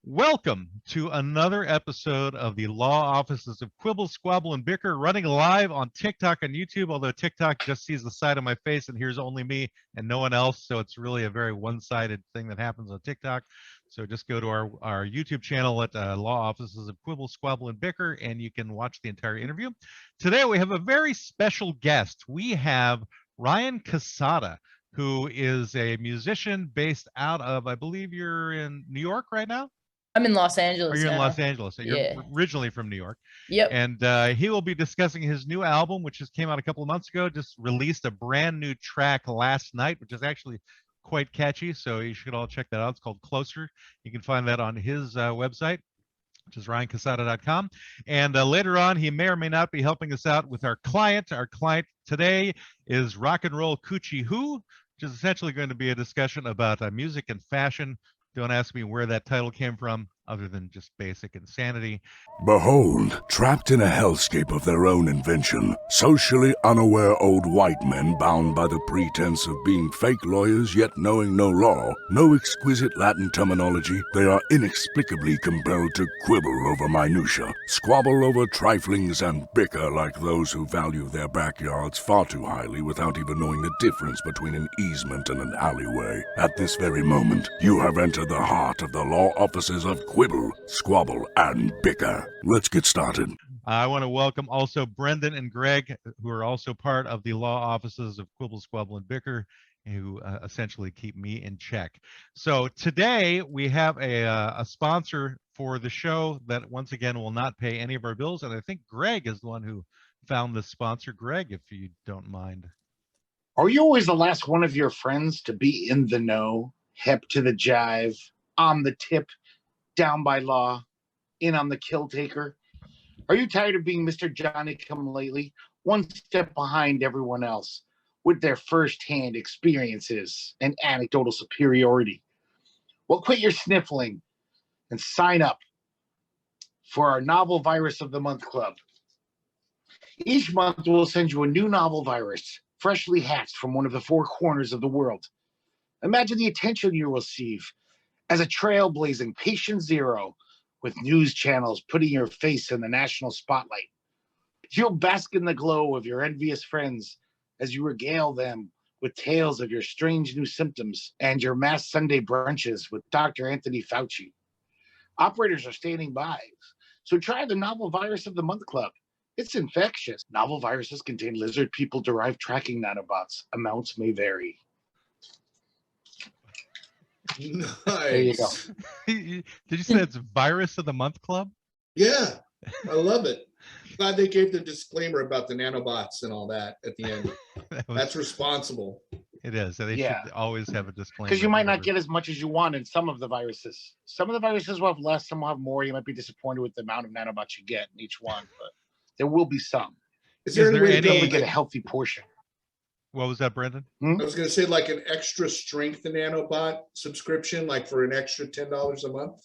Welcome to another episode of the Law Offices of Quibble, Squabble, and Bicker, running live on TikTok and YouTube, although TikTok just sees the side of my face and hears only me and no one else, so it's really a very one-sided thing that happens on TikTok. So just go to our YouTube channel at Law Offices of Quibble, Squabble, and Bicker, and you can watch the entire interview. Today we have a very special guest. We have Ryan Cassata, who is a musician based out of, I believe you're in New York right now? I'm in Los Angeles. You're now. in Los Angeles. So yeah. You're originally from New York. Yep. And he will be discussing his new album, which just came out a couple of months ago. Just released a brand new track last night, which is actually quite catchy. So you should all check that out. It's called Closer. You can find that on his website, which is ryancassata.com. And later on, he may or may not be helping us out with our client. Our client today is Rock and Roll Coochie Who, which is essentially going to be a discussion about music and fashion. Don't ask me where that title came from, other than just basic insanity. Behold, trapped in a hellscape of their own invention, socially unaware old white men bound by the pretense of being fake lawyers yet knowing no law, no exquisite Latin terminology, they are inexplicably compelled to quibble over minutia, squabble over triflings, and bicker like those who value their backyards far too highly without even knowing the difference between an easement and an alleyway. At this very moment, you have entered the heart of the Law Offices of Quibble, Squabble, and Bicker. Let's get started. I want to welcome also Brendan and Greg, who are also part of the Law Offices of Quibble, Squabble, and Bicker, who essentially keep me in check. So today we have a sponsor for the show that once again will not pay any of our bills, and I think Greg is the one who found this sponsor. Greg, if you don't mind. Are you always the last one of your friends to be in the know, hip to the jive, on the tip, down by law, in on the kill taker? Are you tired of being Mr. Johnny Come Lately, one step behind everyone else, with their first-hand experiences and anecdotal superiority? Well, quit your sniffling and sign up for our Novel Virus of the Month Club. Each month, we'll send you a new novel virus, freshly hatched from one of the four corners of the world. Imagine the attention you will receive as a trailblazing patient zero with news channels putting your face in the national spotlight. You'll bask in the glow of your envious friends as you regale them with tales of your strange new symptoms and your mass Sunday brunches with Dr. Anthony Fauci. Operators are standing by, so try the Novel Virus of the Month Club. It's infectious. Novel viruses contain lizard people-derived tracking nanobots. Amounts may vary. Nice. There you go. Did you say it's Virus of the Month Club? Yeah, I love it. Glad they gave the disclaimer about the nanobots and all that at the end. That's responsible. It is. They should always have a disclaimer. Because you might not get as much as you want in some of the viruses. Some of the viruses will have less, some will have more. You might be disappointed with the amount of nanobots you get in each one, but there will be some. Is there any way to get a healthy portion? What was that, Brendan? I was going to say like an extra strength nanobot subscription, like for an extra $10 a month.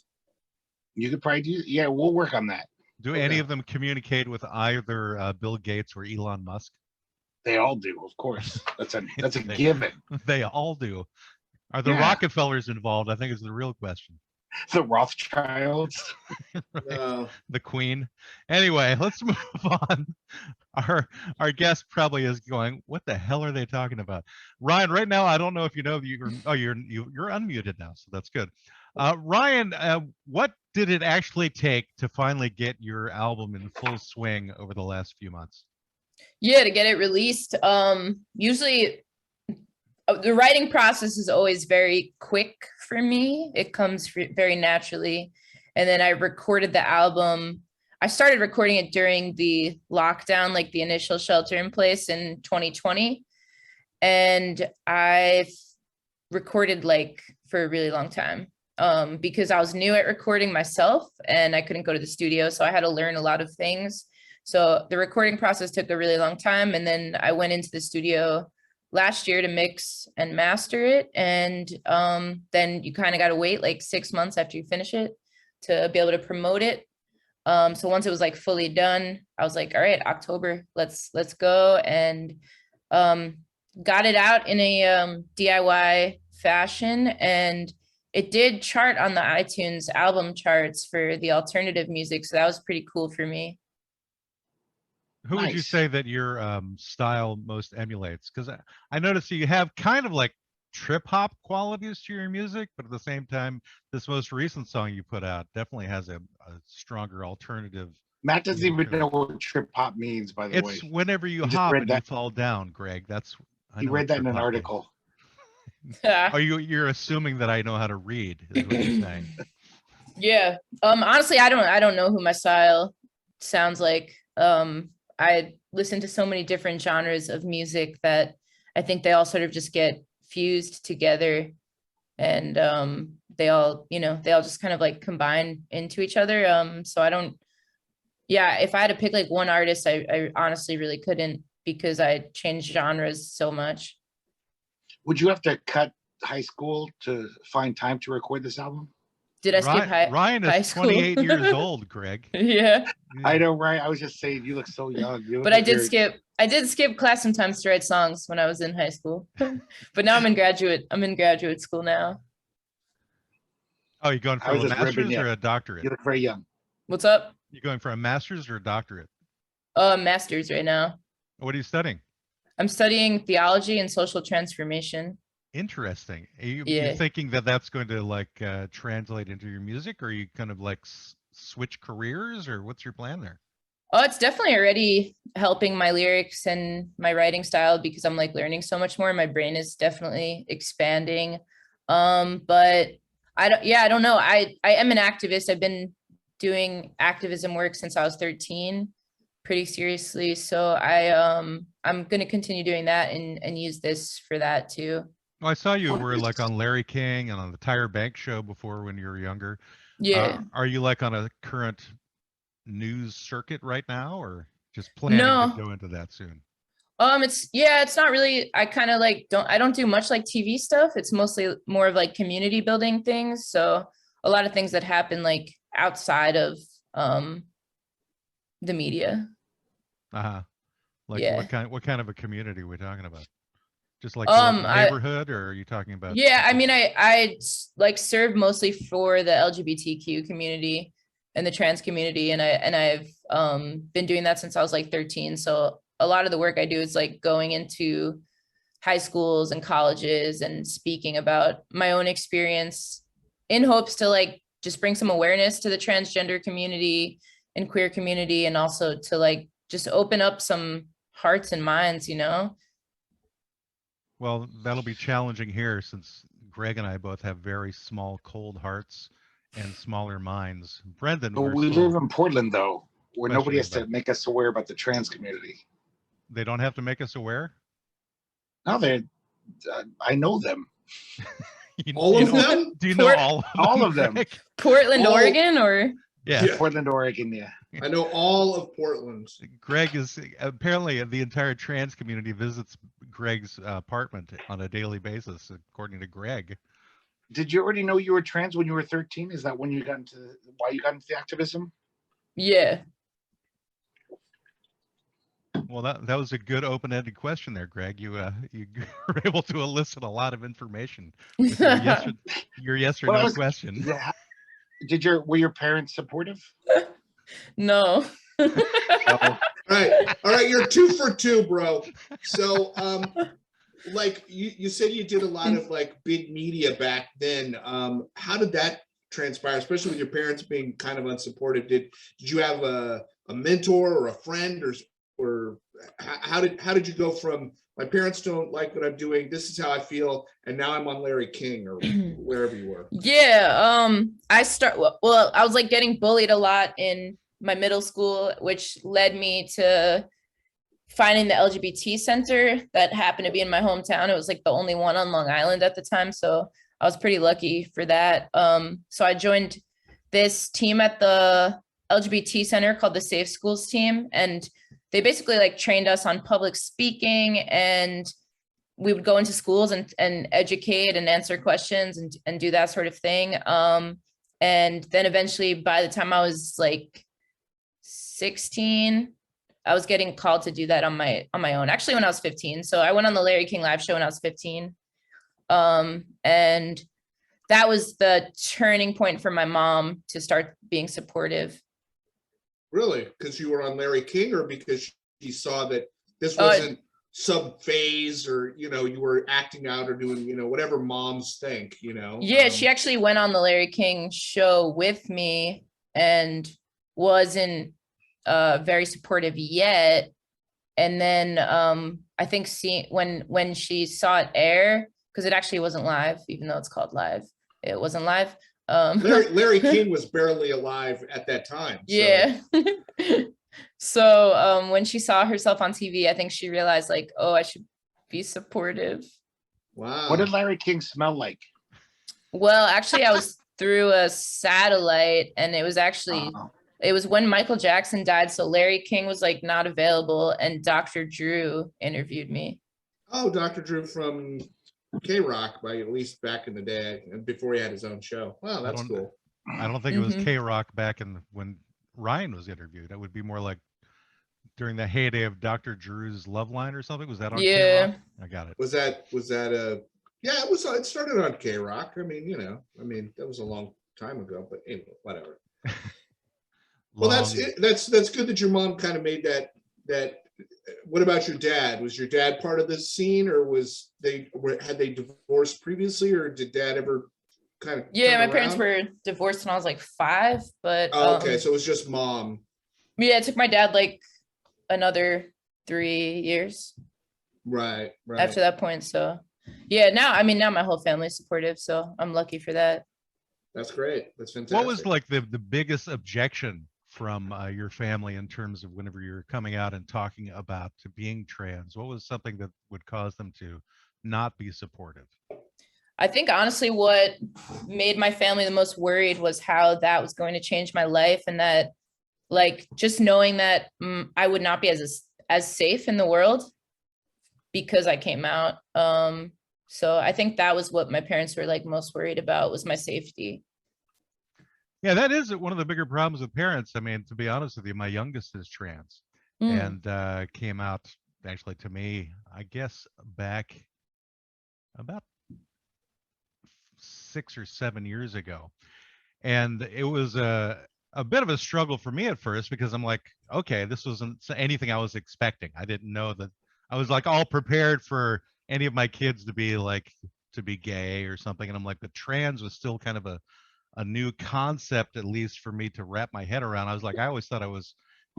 You could probably do. Yeah, we'll work on that. Do any of them communicate with either Bill Gates or Elon Musk? They all do, of course. That's a given. They all do. Are the Rockefellers involved? I think is the real question. The Rothschilds. Right? The Queen. Anyway, let's move on. Our guest probably is going, what the hell are they talking about? Ryan, right now, I don't know if you know, you're unmuted now, so that's good. Ryan, what did it actually take to finally get your album in full swing over the last few months? Yeah, to get it released. Usually the writing process is always very quick for me. It comes very naturally. And then I recorded the album. I started recording it during the lockdown, like the initial shelter in place in 2020. And I've recorded like for a really long time because I was new at recording myself and I couldn't go to the studio. So I had to learn a lot of things. So the recording process took a really long time. And then I went into the studio last year to mix and master it. And then you kind of got to wait like 6 months after you finish it to be able to promote it. So once it was like fully done, I was like, all right, October, let's go. And got it out in a DIY fashion. And it did chart on the iTunes album charts for the alternative music. So that was pretty cool for me. Who would you Nice. say that your style most emulates? Because I noticed you have kind of like trip hop qualities to your music, but at the same time, this most recent song you put out definitely has a stronger alternative. Matt doesn't feel even to it. know what trip hop means, by the way. It's whenever you He just hop read and you that. fall down, Greg. That's I He know what read that in trip an hop means. article. Oh, you're assuming that I know how to read, is what you're saying. Yeah. Honestly, I don't know who my style sounds like. I listen to so many different genres of music that I think they all sort of just get fused together, and they all just kind of like combine into each other. So I don't, yeah, if I had to pick like one artist, I honestly really couldn't, because I changed genres so much. Would you have to cut high school to find time to record this album? Did I skip Ryan high is school? 28 years old, Greg. Yeah. I know, right? I was just saying, you look so young. You look But I like did skip class sometimes to write songs when I was in high school. But now I'm in graduate school now. Oh, you going for I was a just ribbing master's you. or a doctorate? You look very young. What's up? You going for a master's or a doctorate? Master's right now. What are you studying? I'm studying theology and social transformation. Interesting. Are you Yeah. thinking that that's going to like translate into your music, or are you kind of like switch careers, or what's your plan there? Oh, it's definitely already helping my lyrics and my writing style, because I'm like learning so much more. My brain is definitely expanding. But I don't know. I am an activist. I've been doing activism work since I was 13, pretty seriously. So I'm going to continue doing that and use this for that too. Well, I saw you were like on Larry King and on the Tyra Banks show before when you were younger. Yeah. Are you like on a current news circuit right now, or just planning No. to go into that soon? It's not really, I kind of like I don't do much like TV stuff. It's mostly more of like community building things. So a lot of things that happen like outside of the media. Uh-huh. Like Yeah. what kind of a community are we talking about? Just like Um, the I- neighborhood, or are you talking about? Yeah, I something- mean, I like serve mostly for the LGBTQ community and the trans community, and I've been doing that since I was like 13. So a lot of the work I do is like going into high schools and colleges and speaking about my own experience in hopes to like just bring some awareness to the transgender community and queer community, and also to like just open up some hearts and minds, you know? Well, that'll be challenging here, since Greg and I both have very small, cold hearts and smaller minds. Brendan, But we're we still live in Portland, though, where nobody has questioning to make us aware about the trans community. they don't have to make us aware. Now I know them. All of them? Do you know all All of them. Greg? Portland, Oh. Oregon, or? Yeah. Yeah. Portland, Oregon, yeah. I know all of Portland. Greg is apparently the entire trans community visits Greg's apartment on a daily basis, according to Greg. Did you already know you were trans when you were 13? Is that when you got into why you got into the activism? Yeah. Well, that was a good open-ended question there, Greg. You you were able to elicit a lot of information with your yes or Well, I no was- question. Yeah. Were your parents supportive? No. Oh, All right, you're 2 for 2, bro. So, like you said, you did a lot of like big media back then. How did that transpire, especially with your parents being kind of unsupportive? Did you have a mentor or a friend, or how did you go from my parents don't like what I'm doing, this is how I feel, and now I'm on Larry King or wherever you were? Yeah. I was like getting bullied a lot in my middle school, which led me to finding the LGBT center that happened to be in my hometown. It was like the only one on Long Island at the time. So I was pretty lucky for that. So I joined this team at the LGBT center called the Safe Schools team. And they basically like trained us on public speaking, and we would go into schools and educate and answer questions and do that sort of thing. And then eventually, by the time I was like 16, I was getting called to do that on my own. Actually, when I was 15. So I went on the Larry King live show when I was 15. And that was the turning point for my mom to start being supportive. Really? Because you were on Larry King, or because she saw that this wasn't sub phase, or, you know, you were acting out or doing, you know, whatever moms think, you know? Yeah, she actually went on the Larry King show with me and wasn't very supportive yet. And then I think when she saw it air, because it actually wasn't live, even though it's called live, it wasn't live. Larry King was barely alive at that time. So. Yeah. So when she saw herself on TV, I think she realized like, oh, I should be supportive. Wow. What did Larry King smell like? Well, actually, I was through a satellite, and it was actually, it was when Michael Jackson died. So Larry King was like not available, and Dr. Drew interviewed me. Oh, Dr. Drew from K-Rock, by at least back in the day, before he had his own show. Wow, that's cool. I don't think it was K-Rock back in when Ryan was interviewed. It would be more like during the heyday of Dr. Drew's Love Line or something. Was that on K-Rock? I got it. Was that a, yeah, it was, it started on K-Rock. I mean, you know, that was a long time ago, but anyway, whatever. Well, that's good that your mom kind of made that. What about your dad? Was your dad part of this scene, or had they divorced previously, or did dad ever kind of? Yeah, my parents were divorced when I was like 5, but okay, so it was just mom. Yeah, it took my dad like another 3 years. Right. After that point, so yeah, now my whole family's supportive, so I'm lucky for that. That's great. That's fantastic. What was like the biggest objection from your family in terms of whenever you're coming out and talking about being trans? What was something that would cause them to not be supportive? I think honestly what made my family the most worried was how that was going to change my life, and that like just knowing that I would not be as safe in the world because I came out. So I think that was what my parents were like most worried about, was my safety. Yeah, that is one of the bigger problems with parents. I mean, to be honest with you, my youngest is trans and came out actually to me, I guess, back about 6 or 7 years ago. And it was a bit of a struggle for me at first, because I'm like, okay, this wasn't anything I was expecting. I didn't know that. I was like all prepared for any of my kids to be gay or something. And I'm like, but trans was still kind of a new concept, at least for me to wrap my head around. I was like, I always thought I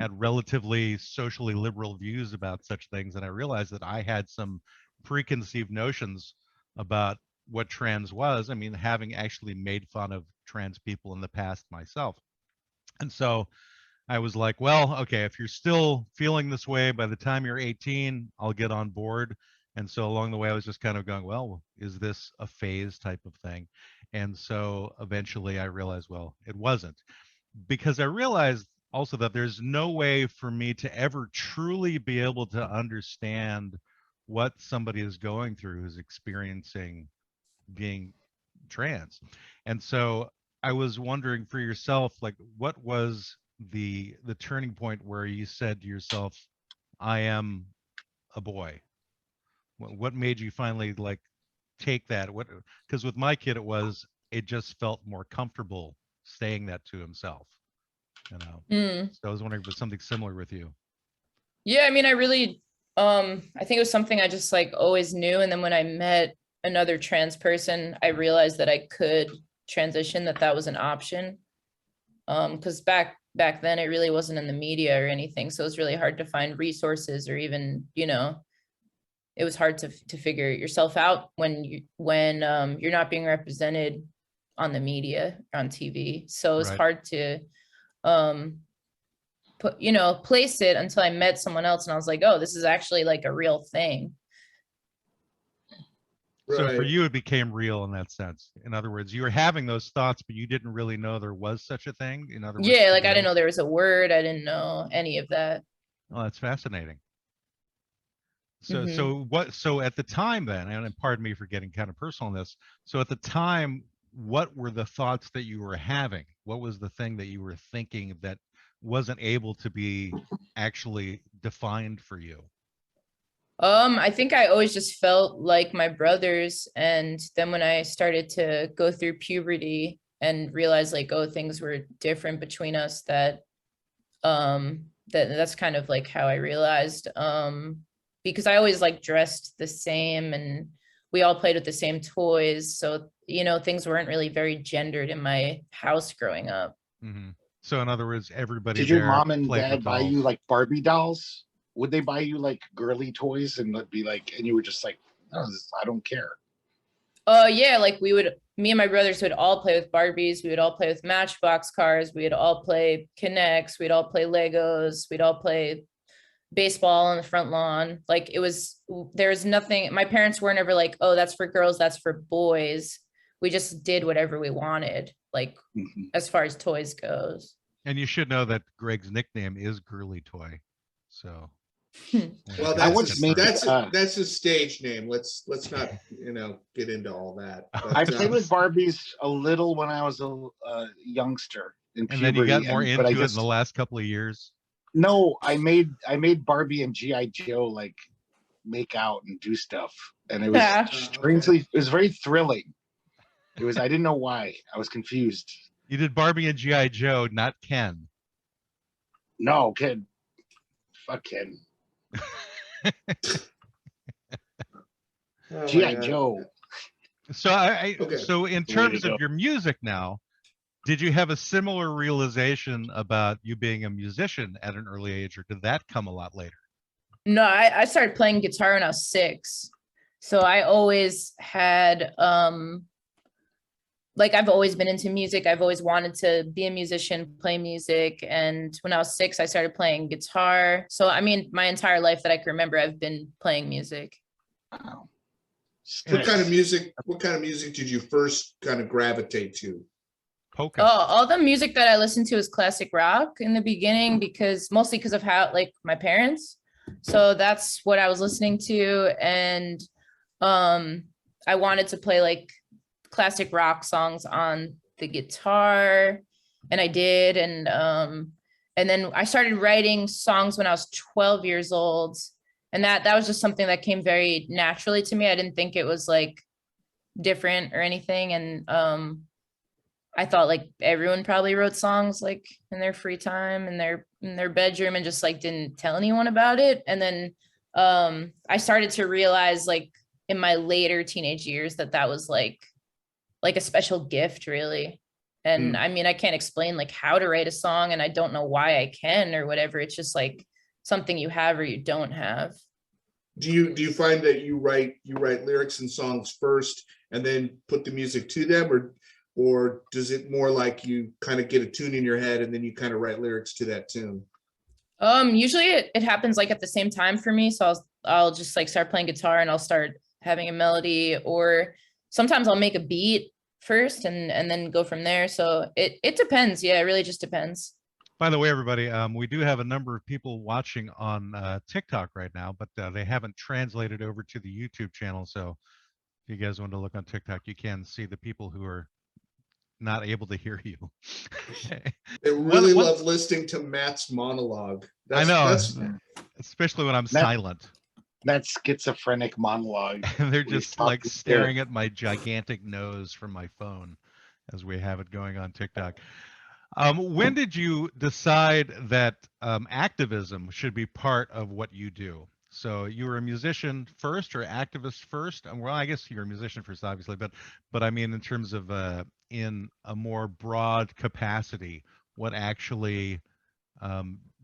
had relatively socially liberal views about such things. And I realized that I had some preconceived notions about what trans was. I mean, having actually made fun of trans people in the past myself. And so I was like, well, okay, if you're still feeling this way by the time you're 18, I'll get on board. And so along the way, I was just kind of going, well, is this a phase type of thing? And so eventually I realized, well, it wasn't, because I realized also that there's no way for me to ever truly be able to understand what somebody is going through who's experiencing being trans. And so I was wondering for yourself, like, what was the turning point where you said to yourself, I am a boy? What made you finally like take that? Because with my kid, it just felt more comfortable saying that to himself, you know. So I was wondering if it was something similar with you. Yeah, I mean, I really I think it was something I just like always knew. And then when I met another trans person, I realized that I could transition, that was an option. Because back then it really wasn't in the media or anything, so it was really hard to find resources, or even, you know, it was hard to figure yourself out when you're not being represented on the media, on TV. So it was hard to place it until I met someone else, and I was like, oh, this is actually like a real thing. So for you, it became real in that sense. In other words, you were having those thoughts, but you didn't really know there was such a thing. In other words, yeah, like I didn't know there was a word. I didn't know any of that. Oh, that's fascinating. So so at the time then, and pardon me for getting kind of personal on this. So at the time, what were the thoughts that you were having? What was the thing that you were thinking that wasn't able to be actually defined for you? I think I always just felt like my brothers. And then when I started to go through puberty and realize like, oh, things were different between us, that's kind of like how I realized, because I always like dressed the same and we all played with the same toys. So, things weren't really very gendered in my house growing up. Mm-hmm. So in other words, everybody Did your there mom and played dad with buy dolls. you like Barbie dolls? Would they buy you like girly toys and be like, and you were just like, no, I don't care. Yeah, like me and my brothers would all play with Barbies. We would all play with Matchbox cars. We would all play Connects. We'd all play Legos. We'd all play baseball on the front lawn. Like there's nothing, my parents weren't ever like, oh, that's for girls, that's for boys. We just did whatever we wanted, like as far as toys goes. And you should know that Greg's nickname is Girly Toy. So Well, I once made that's a stage name. Let's not get into all that. But, I played with Barbies a little when I was a youngster in puberty. And then you got more into it just, in the last couple of years. No, I made Barbie and G.I. Joe like make out and do stuff. And it was strangely, it was very thrilling. I didn't know why. I was confused. You did Barbie and G.I. Joe, not Ken. No, Ken. Fuck Ken. G.I. Joe. So so in terms of your music now, did you have a similar realization about you being a musician at an early age, or did that come a lot later? No, I started playing guitar when I was 6. So I always had, like I've always been into music. I've always wanted to be a musician, play music. And when I was 6, I started playing guitar. So, I mean, my entire life that I can remember, I've been playing music. Wow. What kind of music did you first kind of gravitate to? Polka. Oh, all the music that I listened to was classic rock in the beginning, mostly because of how, like, my parents. So that's what I was listening to. And I wanted to play like classic rock songs on the guitar, and I did. And then I started writing songs when I was 12 years old. And that was just something that came very naturally to me. I didn't think it was like different or anything. And I thought like everyone probably wrote songs like in their free time in their bedroom and just like didn't tell anyone about it. And then I started to realize like in my later teenage years that was like a special gift, really. And I mean, I can't explain like how to write a song, and I don't know why I can or whatever. It's just like something you have or you don't have. Do you find that you write lyrics and songs first and then put the music to them, or does it more like you kind of get a tune in your head and then you kind of write lyrics to that tune? Usually it happens like at the same time for me. So I'll just like start playing guitar and I'll start having a melody, or sometimes I'll make a beat first and then go from there. So it depends. Yeah, it really just depends. By the way, everybody, we do have a number of people watching on TikTok right now, but they haven't translated over to the YouTube channel. So if you guys want to look on TikTok, you can see the people who are not able to hear you. They really love listening to Matt's monologue. I know, especially when I'm silent. That schizophrenic monologue. And they're just like staring at my gigantic nose from my phone as we have it going on TikTok. When did you decide that activism should be part of what you do? So you were a musician first or activist first? Well, I guess you're a musician first, obviously, but I mean, in terms of in a more broad capacity, what actually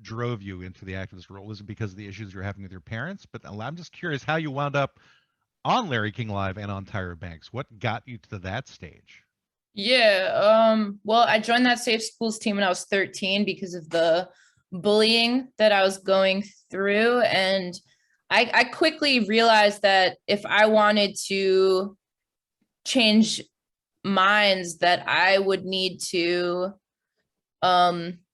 drove you into the activist role? Was it because of the issues you're having with your parents? But I'm just curious how you wound up on Larry King Live and on Tyra Banks. What got you to that stage? Yeah, well, I joined that Safe Schools team when I was 13 because of the bullying that I was going through. And I quickly realized that if I wanted to change minds, that I would need to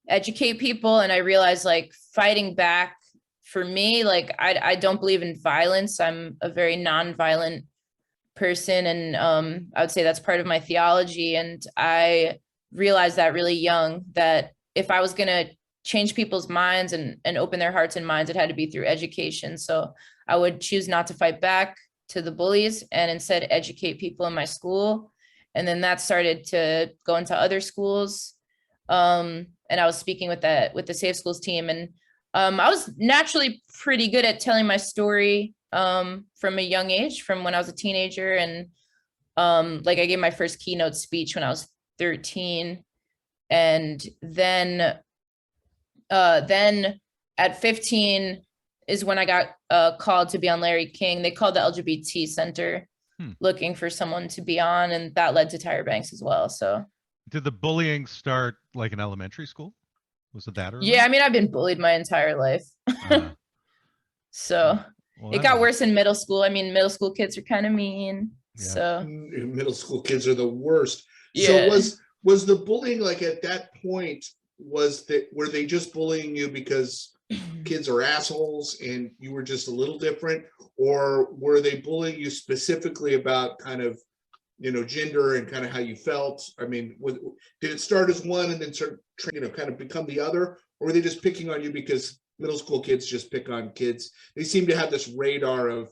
educate people. And I realized like fighting back for me, like I don't believe in violence. I'm a very nonviolent person, and I would say that's part of my theology. And I realized that really young, that if I was going to change people's minds and open their hearts and minds, it had to be through education. So I would choose not to fight back to the bullies and instead educate people in my school. And then that started to go into other schools. And I was speaking with the Safe Schools team, and I was naturally pretty good at telling my story from a young age, from when I was a teenager. And like I gave my first keynote speech when I was 13. And then at 15 is when I got called to be on Larry King. They called the LGBT Center looking for someone to be on, and that led to Tyra Banks as well. So did the bullying start like in elementary school? Was it that early? yeah, I mean, I've been bullied my entire life. So well, it got worse in middle school. I mean, middle school kids are kind of mean. Yeah. So Middle school kids are the worst. yeah. So was the bullying, like at that point, were they just bullying you because kids are assholes and you were just a little different, or were they bullying you specifically about kind of, you know, gender and kind of how you felt? I mean, did it start as one and then start, you know, kind of become the other, or were they just picking on you because middle school kids just pick on kids? They seem to have this radar of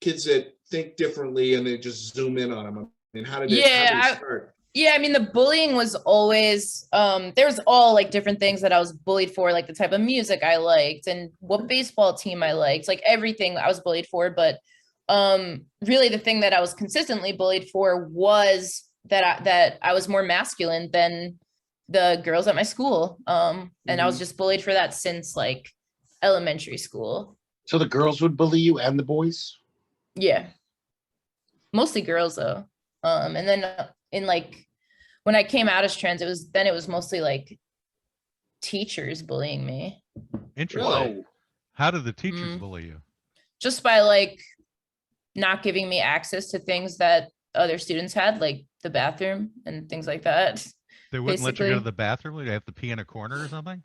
kids that think differently and they just zoom in on them. I mean, how did it start? Yeah, I mean, the bullying was always, there's all like different things that I was bullied for, like the type of music I liked and what baseball team I liked, like everything I was bullied for. But really the thing that I was consistently bullied for was that I was more masculine than the girls at my school. And I was just bullied for that since like elementary school. So the girls would bully you and the boys? Yeah. Mostly girls though. And then in like, when I came out as trans, it was mostly like teachers bullying me. Interesting. Whoa. How did the teachers bully you? Just by like not giving me access to things that other students had, like the bathroom and things like that. They wouldn't let you go basically. to the bathroom? Would you have to pee in a corner or something?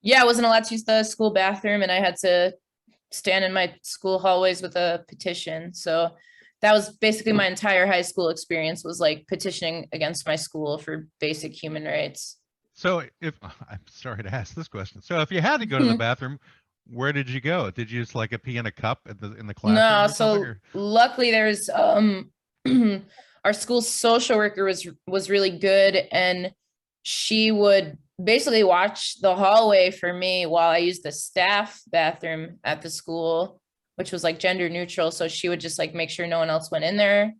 Yeah, I wasn't allowed to use the school bathroom, and I had to stand in my school hallways with a petition. So that was basically my entire high school experience, was like petitioning against my school for basic human rights. So I'm sorry to ask this question. So if you had to go to the bathroom, where did you go? Did you just like a pee in a cup in the classroom? No, or something, so luckily there's our school social worker was really good, and she would basically watch the hallway for me while I used the staff bathroom at the school, which was like gender neutral. So she would just like make sure no one else went in there,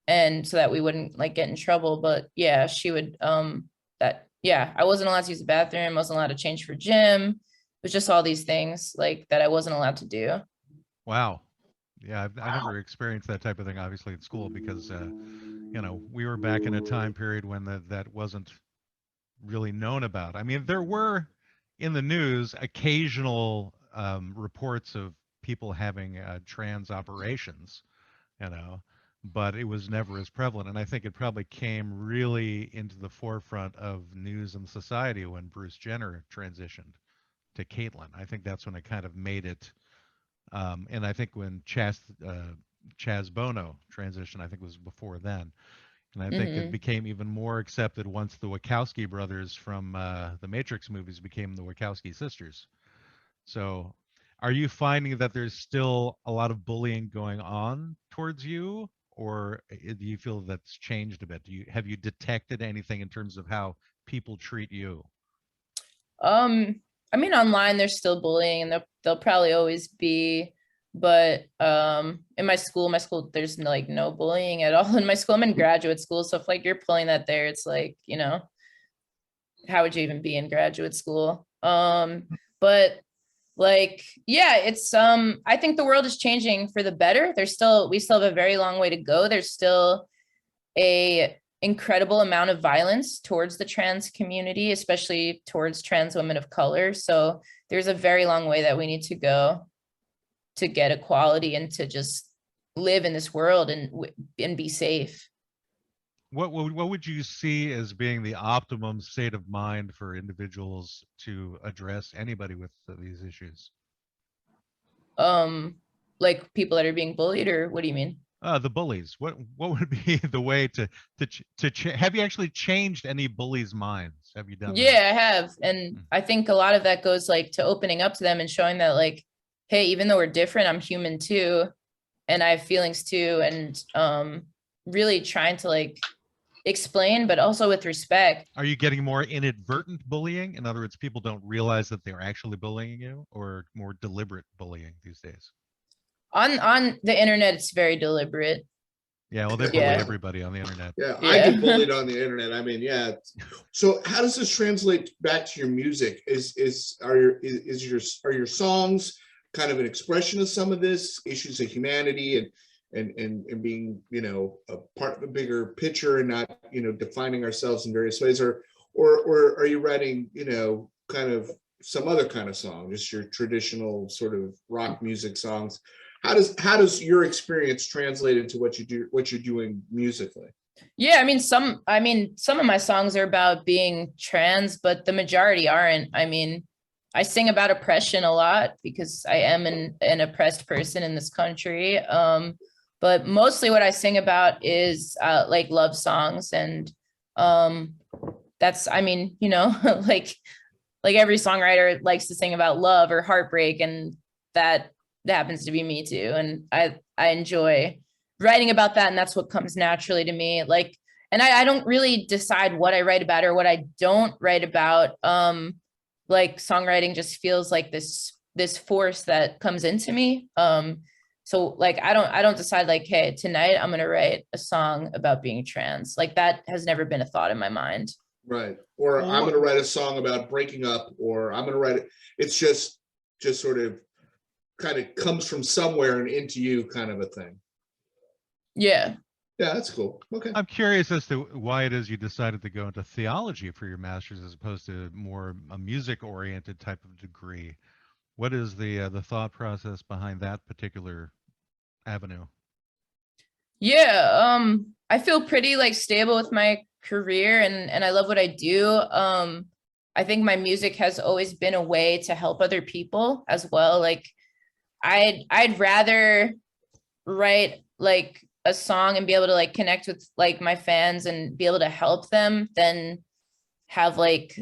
and so that we wouldn't like get in trouble. But yeah, she would I wasn't allowed to use the bathroom, I wasn't allowed to change for gym. It was just all these things like that I wasn't allowed to do. Wow. Yeah, I never experienced that type of thing, obviously, in school, because you know, we were back in a time period when that wasn't really known about. I mean, there were in the news occasional reports of people having trans operations, you know, but it was never as prevalent. And I think it probably came really into the forefront of news and society when Bruce Jenner transitioned to Caitlyn. I think that's when it kind of made it. And I think when Chaz Bono transitioned, I think it was before then. And I think it became even more accepted once the Wachowski brothers from the Matrix movies became the Wachowski sisters. So are you finding that there's still a lot of bullying going on towards you, or do you feel that's changed a bit? Have you detected anything in terms of how people treat you? I mean, online there's still bullying, and they'll probably always be, but in my school there's like no bullying at all in my school. I'm in graduate school, so if like you're pulling that there, it's like, you know, how would you even be in graduate school? But like, yeah, it's I think the world is changing for the better. We still have a very long way to go. There's still a incredible amount of violence towards the trans community, especially towards trans women of color. So there's a very long way that we need to go to get equality and to just live in this world and be safe. What would you see as being the optimum state of mind for individuals to address anybody with these issues? Like people that are being bullied, or what do you mean? The bullies. What would be the way to have you actually changed any bullies' minds? Have you done that? Yeah, I have. And I think a lot of that goes like to opening up to them and showing that like hey, even though we're different, I'm human too, and I have feelings too, and really trying to like explain, but also with respect. Are you getting more inadvertent bullying? In other words, people don't realize that they're actually bullying you, or more deliberate bullying these days? On the internet, it's very deliberate. Yeah, well, they bully Yeah. everybody on the internet. Yeah, I Yeah. get bullied on the internet. I mean, yeah. So how does this translate back to your music? Are your songs kind of an expression of some of this issues of humanity and being, you know, a part of a bigger picture and not, you know, defining ourselves in various ways, or are you writing, you know, kind of some other kind of song, just your traditional sort of rock music songs? How does your experience translate into what you're doing musically? Yeah, I mean, some of my songs are about being trans, but the majority aren't. I mean, I sing about oppression a lot because I am an oppressed person in this country. But mostly what I sing about is like love songs, and that's, I mean, you know, like every songwriter likes to sing about love or heartbreak, and that happens to be me too. And I enjoy writing about that, and that's what comes naturally to me. Like, and I don't really decide what I write about or what I don't write about. Like songwriting just feels like this force that comes into me. So like I don't decide like, hey, tonight I'm gonna write a song about being trans. Like that has never been a thought in my mind. Right. Or I'm going to write a song about breaking up, or I'm going to write it. It's just sort of kind of comes from somewhere and into you kind of a thing. Yeah. Yeah, that's cool. Okay. I'm curious as to why it is you decided to go into theology for your master's as opposed to more a music-oriented type of degree. What is the thought process behind that particular avenue? Yeah, I feel pretty like stable with my career, and I love what I do. I think my music has always been a way to help other people as well. Like I'd rather write like a song and be able to like connect with like my fans and be able to help them than have like,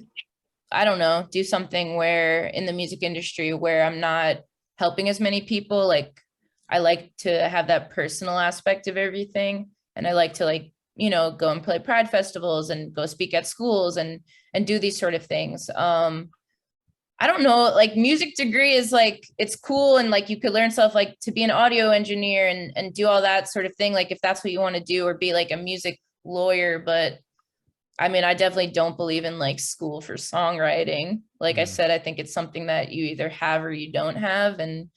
I don't know, do something where in the music industry where I'm not helping as many people. Like I like to have that personal aspect of everything. And I like to like, you know, go and play pride festivals and go speak at schools and do these sort of things. I don't know, like music degree is like, it's cool. And like, you could learn stuff like to be an audio engineer and do all that sort of thing. Like if that's what you want to do, or be like a music lawyer. But I mean, I definitely don't believe in like school for songwriting. Like I said, I think it's something that you either have or you don't have. And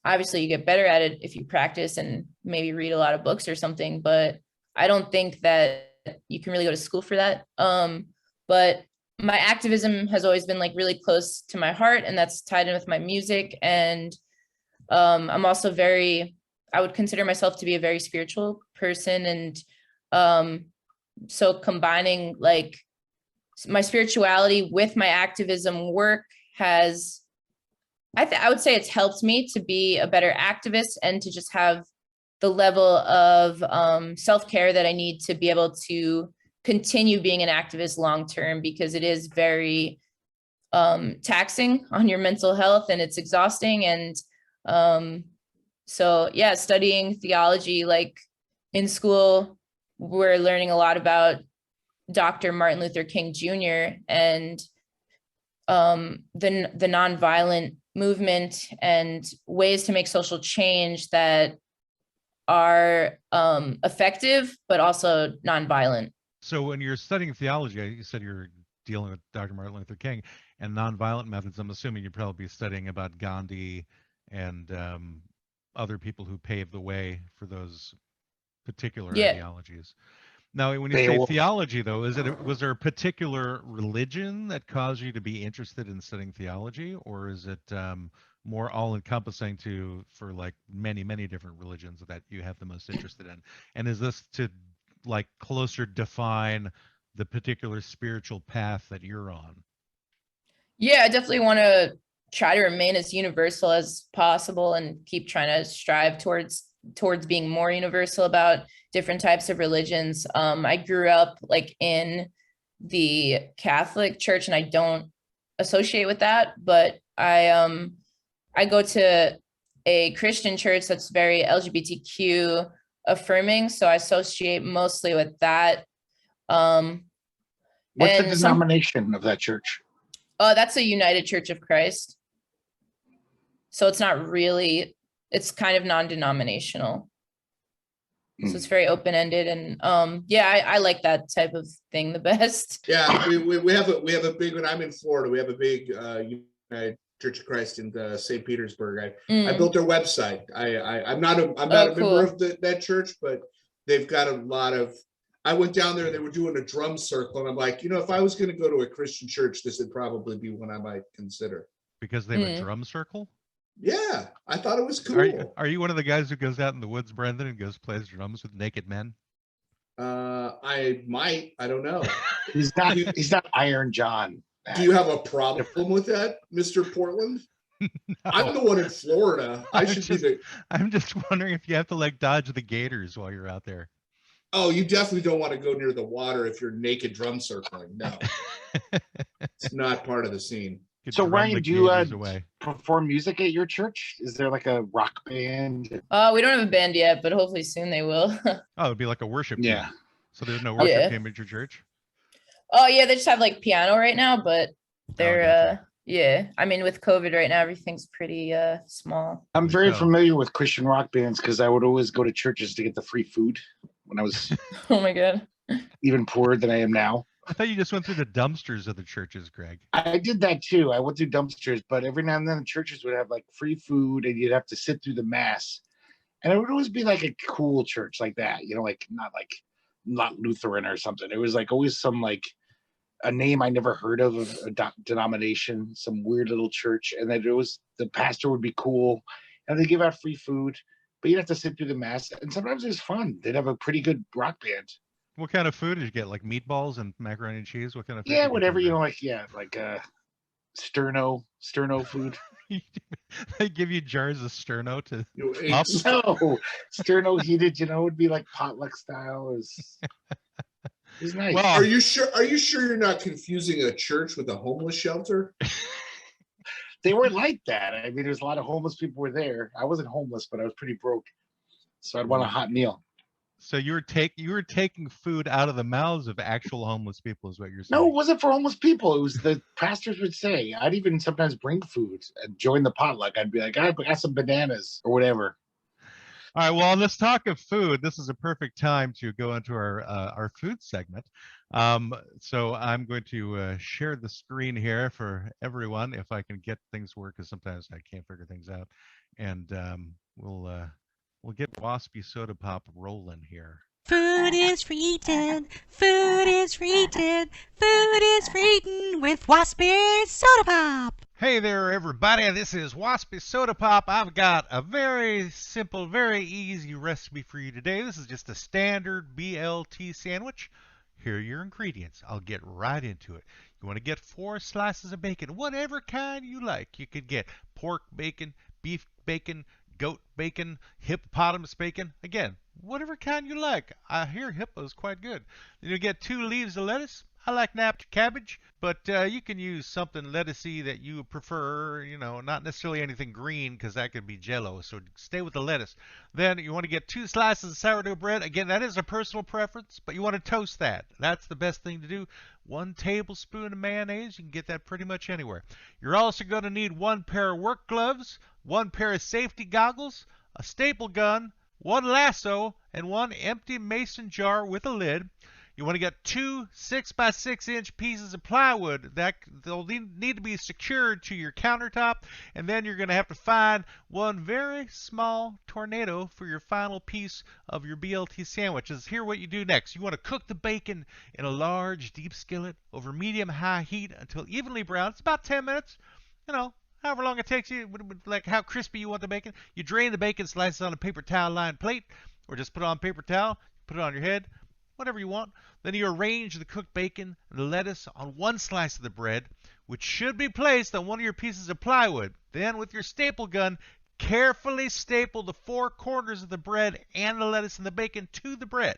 obviously you get better at it if you practice and maybe read a lot of books or something, but I don't think that you can really go to school for that. But my activism has always been like really close to my heart, and that's tied in with my music. And I'm also I would consider myself to be a very spiritual person. And so combining like my spirituality with my activism work has, I would say it's helped me to be a better activist and to just have the level of self-care that I need to be able to continue being an activist long-term, because it is very taxing on your mental health and it's exhausting. And so yeah, studying theology, like in school, we're learning a lot about Dr. Martin Luther King Jr. and the nonviolent movement and ways to make social change that are effective, but also nonviolent. So when you're studying theology, you said you're dealing with Dr. Martin Luther King and nonviolent methods. I'm assuming you'd probably be studying about Gandhi and other people who paved the way for those particular ideologies. Now, when you say theology, though, was there a particular religion that caused you to be interested in studying theology, or is it more all-encompassing for like many, many different religions that you have the most interested in? And is this to like closer define the particular spiritual path that you're on? Yeah, I definitely want to try to remain as universal as possible and keep trying to strive towards being more universal about different types of religions. I grew up like in the Catholic Church, and I don't associate with that, but I I go to a Christian church that's very LGBTQ affirming, so I associate mostly with that. What's the and denomination of that church? That's a United Church of Christ. So it's not really, it's kind of non-denominational. So it's very open-ended, and yeah, I like that type of thing the best. Yeah, we have a big, when I'm in Florida, we have a big United Church of Christ in St. Petersburg. I built their website. I'm not a member of that church, but they've got a lot of. I went down there and they were doing a drum circle, and I'm like, if I was going to go to a Christian church, this would probably be one I might consider. Because they have a drum circle? Yeah, I thought it was cool. Are you one of the guys who goes out in the woods, Brendan, and plays drums with naked men? I might. I don't know. He's not Iron John. Do you have a problem with that, Mr. Portland? No. I'm the one in Florida. I'm just wondering if you have to dodge the gators while you're out there. Oh, you definitely don't want to go near the water if you're naked drum circling. No, it's not part of the scene. So Ryan, do you perform music at your church? Is there a rock band? We don't have a band yet, but hopefully soon they will. Oh, it'd be like a worship team. Yeah. So there's no worship team at your church? Oh yeah, they just have piano right now, but they're yeah. I mean, with COVID right now, everything's pretty small. I'm very familiar with Christian rock bands because I would always go to churches to get the free food when I was oh my God. even poorer than I am now. I thought you just went through the dumpsters of the churches, Greg. I did that too. I went through dumpsters, but every now and then the churches would have free food and you'd have to sit through the mass. And it would always be a cool church like that, not Lutheran or something. It was always some a name I never heard of a denomination, some weird little church. And then the pastor would be cool and they give out free food, but you'd have to sit through the mass. And sometimes it was fun. They'd have a pretty good rock band. What kind of food did you get? Meatballs and macaroni and cheese? What kind of food? Yeah, whatever, Sterno food. They give you jars of Sterno to No, Sterno heated, would be potluck style. It was nice. Well, are you sure you're not confusing a church with a homeless shelter? They were like that. I mean, there's a lot of homeless people were there. I wasn't homeless, but I was pretty broke. So I'd want a hot meal. So you were taking food out of the mouths of actual homeless people, is what you're saying? No, it wasn't for homeless people. It was the pastors would say. I'd even sometimes bring food and join the potluck. I'd be like, I got some bananas or whatever. All right. Well, on this talk of food, this is a perfect time to go into our food segment. So I'm going to share the screen here for everyone, if I can get things to work, because sometimes I can't figure things out, and we'll get Waspy Soda Pop rolling here. Food is for eating. Food is for eating. Food is for eating with Waspy Soda Pop. Hey there, everybody. This is Waspy Soda Pop. I've got a very simple, very easy recipe for you today. This is just a standard BLT sandwich. Here are your ingredients. I'll get right into it. You want to get 4 slices of bacon, whatever kind you like. You could get pork bacon, beef bacon, goat bacon, hippopotamus bacon. Again, whatever kind you like. I hear hippo's quite good. Then you get 2 leaves of lettuce. I like napped cabbage, but you can use something lettucey that you prefer, not necessarily anything green, because that could be jello, so stay with the lettuce. Then you want to get 2 slices of sourdough bread. Again, that is a personal preference, but you want to toast that. That's the best thing to do. 1 tablespoon of mayonnaise. You can get that pretty much anywhere. You're also going to need 1 pair of work gloves, 1 pair of safety goggles, a staple gun, 1 lasso, and 1 empty mason jar with a lid. You want to get 2 6x6-inch pieces of plywood. They'll need to be secured to your countertop, and then you're going to have to find 1 very small tornado for your final piece of your BLT sandwiches. Here's what you do next. You want to cook the bacon in a large, deep skillet over medium-high heat until evenly brown. It's about 10 minutes. However long it takes you, like how crispy you want the bacon. You drain the bacon slices on a paper towel-lined plate, or just put it on paper towel, put it on your head, whatever you want. Then you arrange the cooked bacon and the lettuce on 1 slice of the bread, which should be placed on 1 of your pieces of plywood. Then with your staple gun, carefully staple the 4 corners of the bread and the lettuce and the bacon to the bread.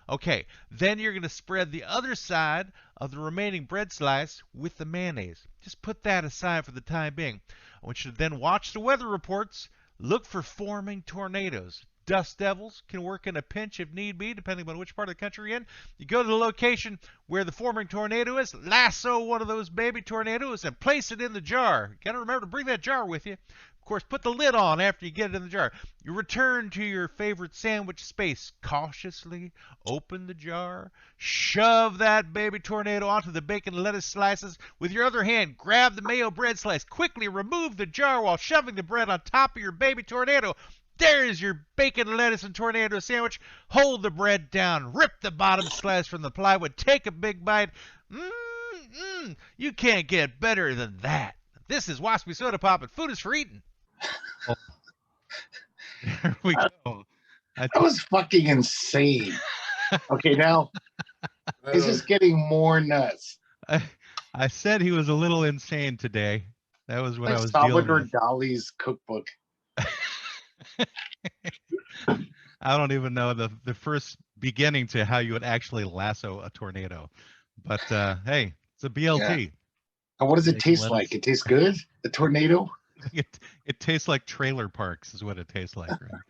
Okay, then you're going to spread the other side of the remaining bread slice with the mayonnaise. Just put that aside for the time being. I want you to then watch the weather reports. Look for forming tornadoes. Dust devils can work in a pinch if need be, depending on which part of the country you're in. You go to the location where the forming tornado is, lasso one of those baby tornadoes, and place it in the jar. You got to remember to bring that jar with you. Of course, put the lid on after you get it in the jar. You return to your favorite sandwich space. Cautiously open the jar. Shove that baby tornado onto the bacon and lettuce slices. With your other hand, grab the mayo bread slice. Quickly remove the jar while shoving the bread on top of your baby tornado. There's your bacon, lettuce, and tornado sandwich. Hold the bread down. Rip the bottom slice from the plywood. Take a big bite. You can't get better than that. This is Waspy Soda Pop, and food is for eating. Oh. There we go. That was fucking insane. Okay, now it's just getting more nuts. I said he was a little insane today. That was what Like I was dealing Salvador with. Dali's cookbook. I don't even know the first beginning to how you would actually lasso a tornado. But hey, it's a BLT. Yeah. And what does it Bacon, taste lettuce. like? It tastes good? The tornado? It tastes like trailer parks is what it tastes like, right?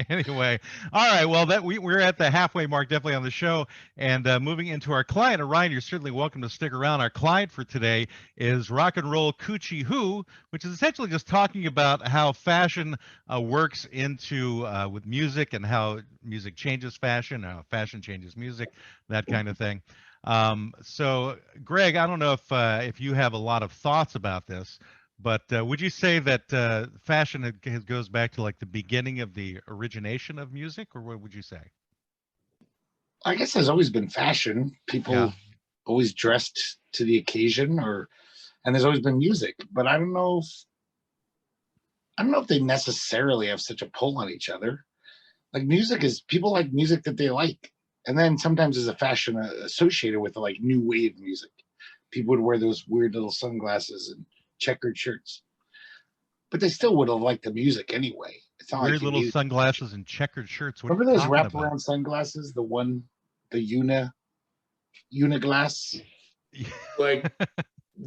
Anyway, all right. Well, we're at the halfway mark, definitely on the show, and moving into our client. Ryan, you're certainly welcome to stick around. Our client for today is Rock and Roll Coochie Who, which is essentially just talking about how fashion works into with music and how music changes fashion, how fashion changes music, that kind of thing. So, Greg, I don't know if you have a lot of thoughts about this. But would you say that fashion goes back to like the beginning of the origination of music, or what would you say? I guess there's always been fashion. People always dressed to the occasion, and there's always been music. But I don't know if they necessarily have such a pull on each other. Like music is people like music that they like, and then sometimes there's a fashion associated with like new wave music. People would wear those weird little sunglasses and checkered shirts, but they still would have liked the music anyway. It's not Weird like little sunglasses and checkered shirts. What remember are you those talking about? wraparound sunglasses? The Uniglass. Like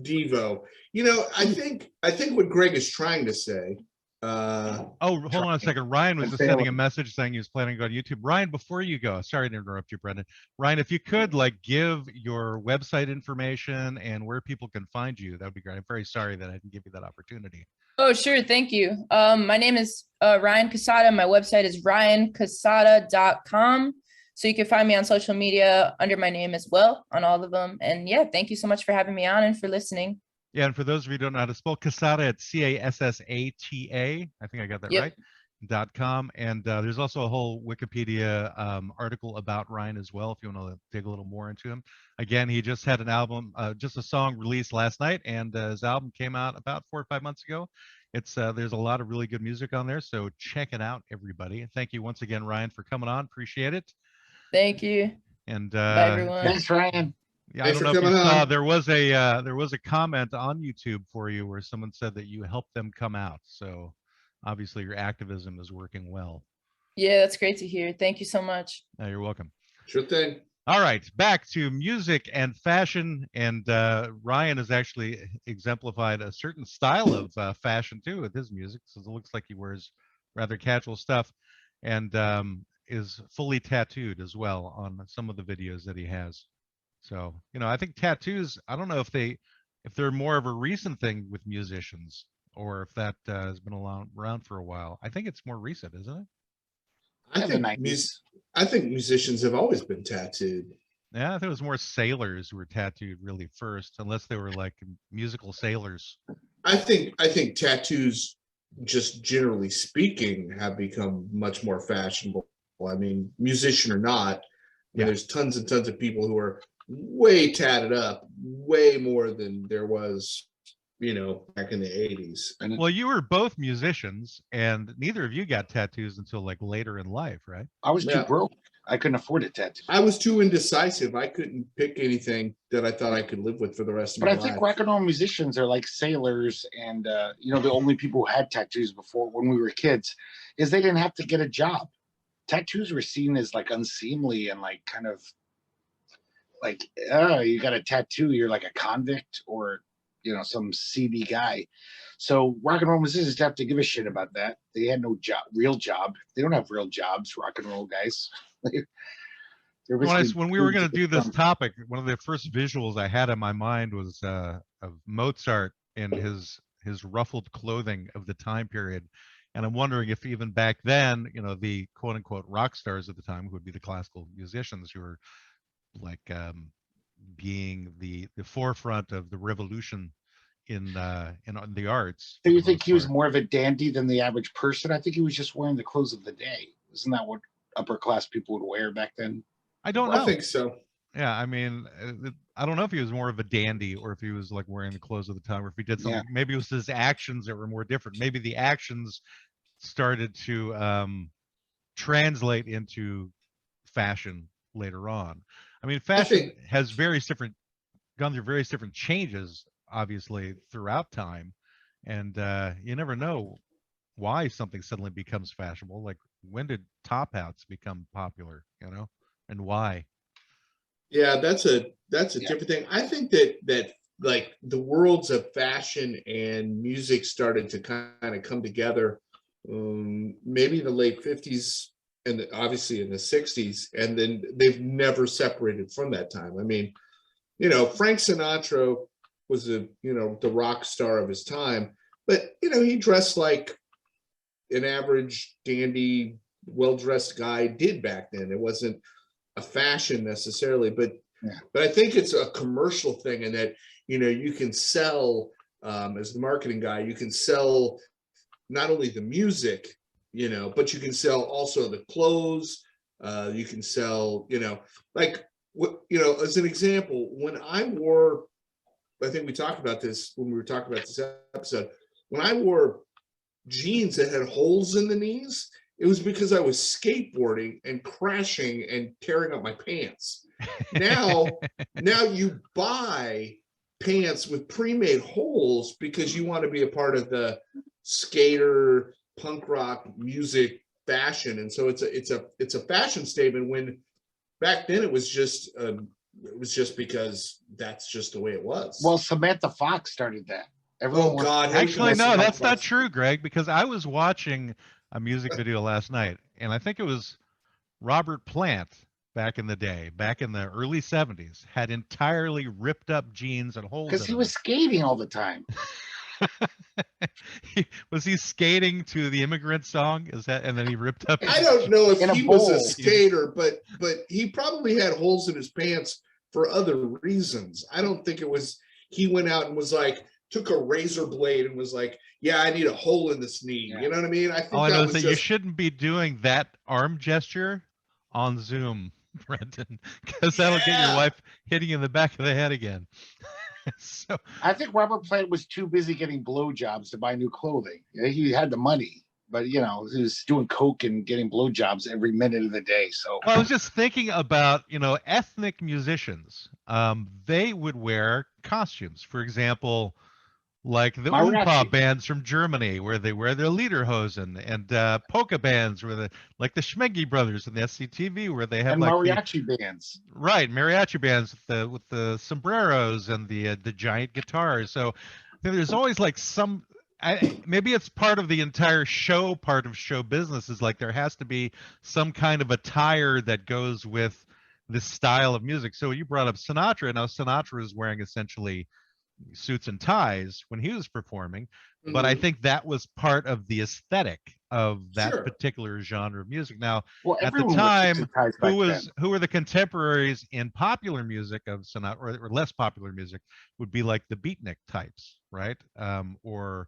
Devo. You know, I think what Greg is trying to say. Oh, hold on a second. Ryan was just sending a message saying he was planning to go to YouTube. Ryan, before you go, sorry to interrupt you, Brendan. Ryan, if you could like give your website information and where people can find you, that would be great. I'm very sorry that I didn't give you that opportunity. Oh, sure. Thank you. My name is Ryan Cassata. My website is ryancassata.com. So you can find me on social media under my name as well on all of them. And yeah, thank you so much for having me on and for listening. Yeah, and for those of you who don't know how to spell Cassata, it's Cassata. I think I got that right. .com. And there's also a whole Wikipedia article about Ryan as well, if you want to dig a little more into him. Again, he just had an album, just a song released last night, and his album came out about 4 or 5 months ago. It's there's a lot of really good music on there, so check it out, everybody. Thank you once again, Ryan, for coming on. Appreciate it. Thank you. And bye, everyone. Thanks, Ryan. Yeah, I don't know if you saw, there was a comment on YouTube for you where someone said that you helped them come out. So obviously your activism is working well. Yeah, that's great to hear. Thank you so much. You're welcome. Sure thing. All right, back to music and fashion. And Ryan has actually exemplified a certain style of fashion too with his music. So it looks like he wears rather casual stuff and is fully tattooed as well on some of the videos that he has. So, you know, I think tattoos, I don't know if they're more of a recent thing with musicians or if that has been around for a while. I think it's more recent, isn't it? I think musicians have always been tattooed. Yeah, I think it was more sailors who were tattooed really first, unless they were like musical sailors. I think tattoos, just generally speaking, have become much more fashionable. I mean, musician or not, there's tons and tons of people who are way tatted up, way more than there was, you know, back in the 80s. Well, you were both musicians, and neither of you got tattoos until like later in life, right? I was too broke. I couldn't afford a tattoo. I was too indecisive. I couldn't pick anything that I thought I could live with for the rest of my life. But I think rock and roll musicians are like sailors, and you know, the only people who had tattoos before when we were kids is they didn't have to get a job. Tattoos were seen as like unseemly and like kind of like, oh, you got a tattoo, you're like a convict or, you know, some seedy guy. So rock and roll musicians have to give a shit about that. They had no job, real job. They don't have real jobs, rock and roll guys. They're basically When we were going to do this some- topic, one of the first visuals I had in my mind was of Mozart in his ruffled clothing of the time period. And I'm wondering if even back then, you know, the quote unquote rock stars at the time, who would be the classical musicians who were like being the forefront of the revolution in the arts. So for you the think most he was part. more of a dandy than the average person? I think he was just wearing the clothes of the day. Isn't that what upper class people would wear back then? I don't I know. think so. Yeah, I mean, I don't know if he was more of a dandy or if he was like wearing the clothes of the time, or if he did something. Yeah. Maybe it was his actions that were more different. Maybe the actions started to translate into fashion later on. I mean, fashion think- has gone through various different changes, obviously, throughout time, and you never know why something suddenly becomes fashionable. Like, when did top hats become popular? You know, and why? Yeah, that's a Yeah. different thing. I think that like the worlds of fashion and music started to kind of come together, maybe in the late 50s and obviously in the 60s, and then they've never separated from that time. I mean, you know, Frank Sinatra was the rock star of his time, but you know, he dressed like an average dandy, well-dressed guy did back then. It wasn't a fashion necessarily, but I think it's a commercial thing, and that, you know, you can sell, as the marketing guy, you can sell not only the music, you know, but you can sell also the clothes. You can sell, you know, like what, you know, as an example, when I wore, I think we talked about this when we were talking about this episode, when I wore jeans that had holes in the knees, it was because I was skateboarding and crashing and tearing up my pants. Now you buy pants with pre-made holes because you want to be a part of the skater punk rock music fashion, and so it's a fashion statement. When back then it was just because that's just the way it was. Well, Samantha Fox started that. Everyone Oh wants- God! Actually, no, Samantha that's not Fox. true, Greg, because I was watching a music video last night, and I think it was Robert Plant back in the day, back in the early 70s, had entirely ripped up jeans and holes Because in he them. was skating all the time. Was he skating to the Immigrant Song? Is that, and then he ripped up? I don't know if In a he was a bowl. skater, but he probably had holes in his pants for other reasons. I don't think it was he went out and was like, took a razor blade and was like, yeah, I need a hole in this knee. Yeah. You know what I mean? I think All I know that is was that you just shouldn't be doing that arm gesture on Zoom, Brendan, because that'll get your Yeah. wife hitting you in the back of the head again. So I think Robert Plant was too busy getting blowjobs to buy new clothing. Yeah, he had the money, but you know, he was doing coke and getting blowjobs every minute of the day. So well, I was just thinking about, you know, ethnic musicians. They would wear costumes. For example, like the Mariachi. oompah bands from Germany, where they wear their lederhosen, and polka bands, where like the Schmeggy brothers in the SCTV, where they have and like mariachi bands. right, mariachi bands with the sombreros and the giant guitars. So there's always like some. Maybe it's part of the entire show. Part of show business is like there has to be some kind of attire that goes with this style of music. So you brought up Sinatra. Now Sinatra is wearing essentially suits and ties when he was performing, but I Mhm. think that was part of the aesthetic of that Sure. particular genre of music. Now, Well, at the everyone wore suits time, and ties back then. who were the contemporaries in popular music of Sinatra, or less popular music, would be like the beatnik types, right? Or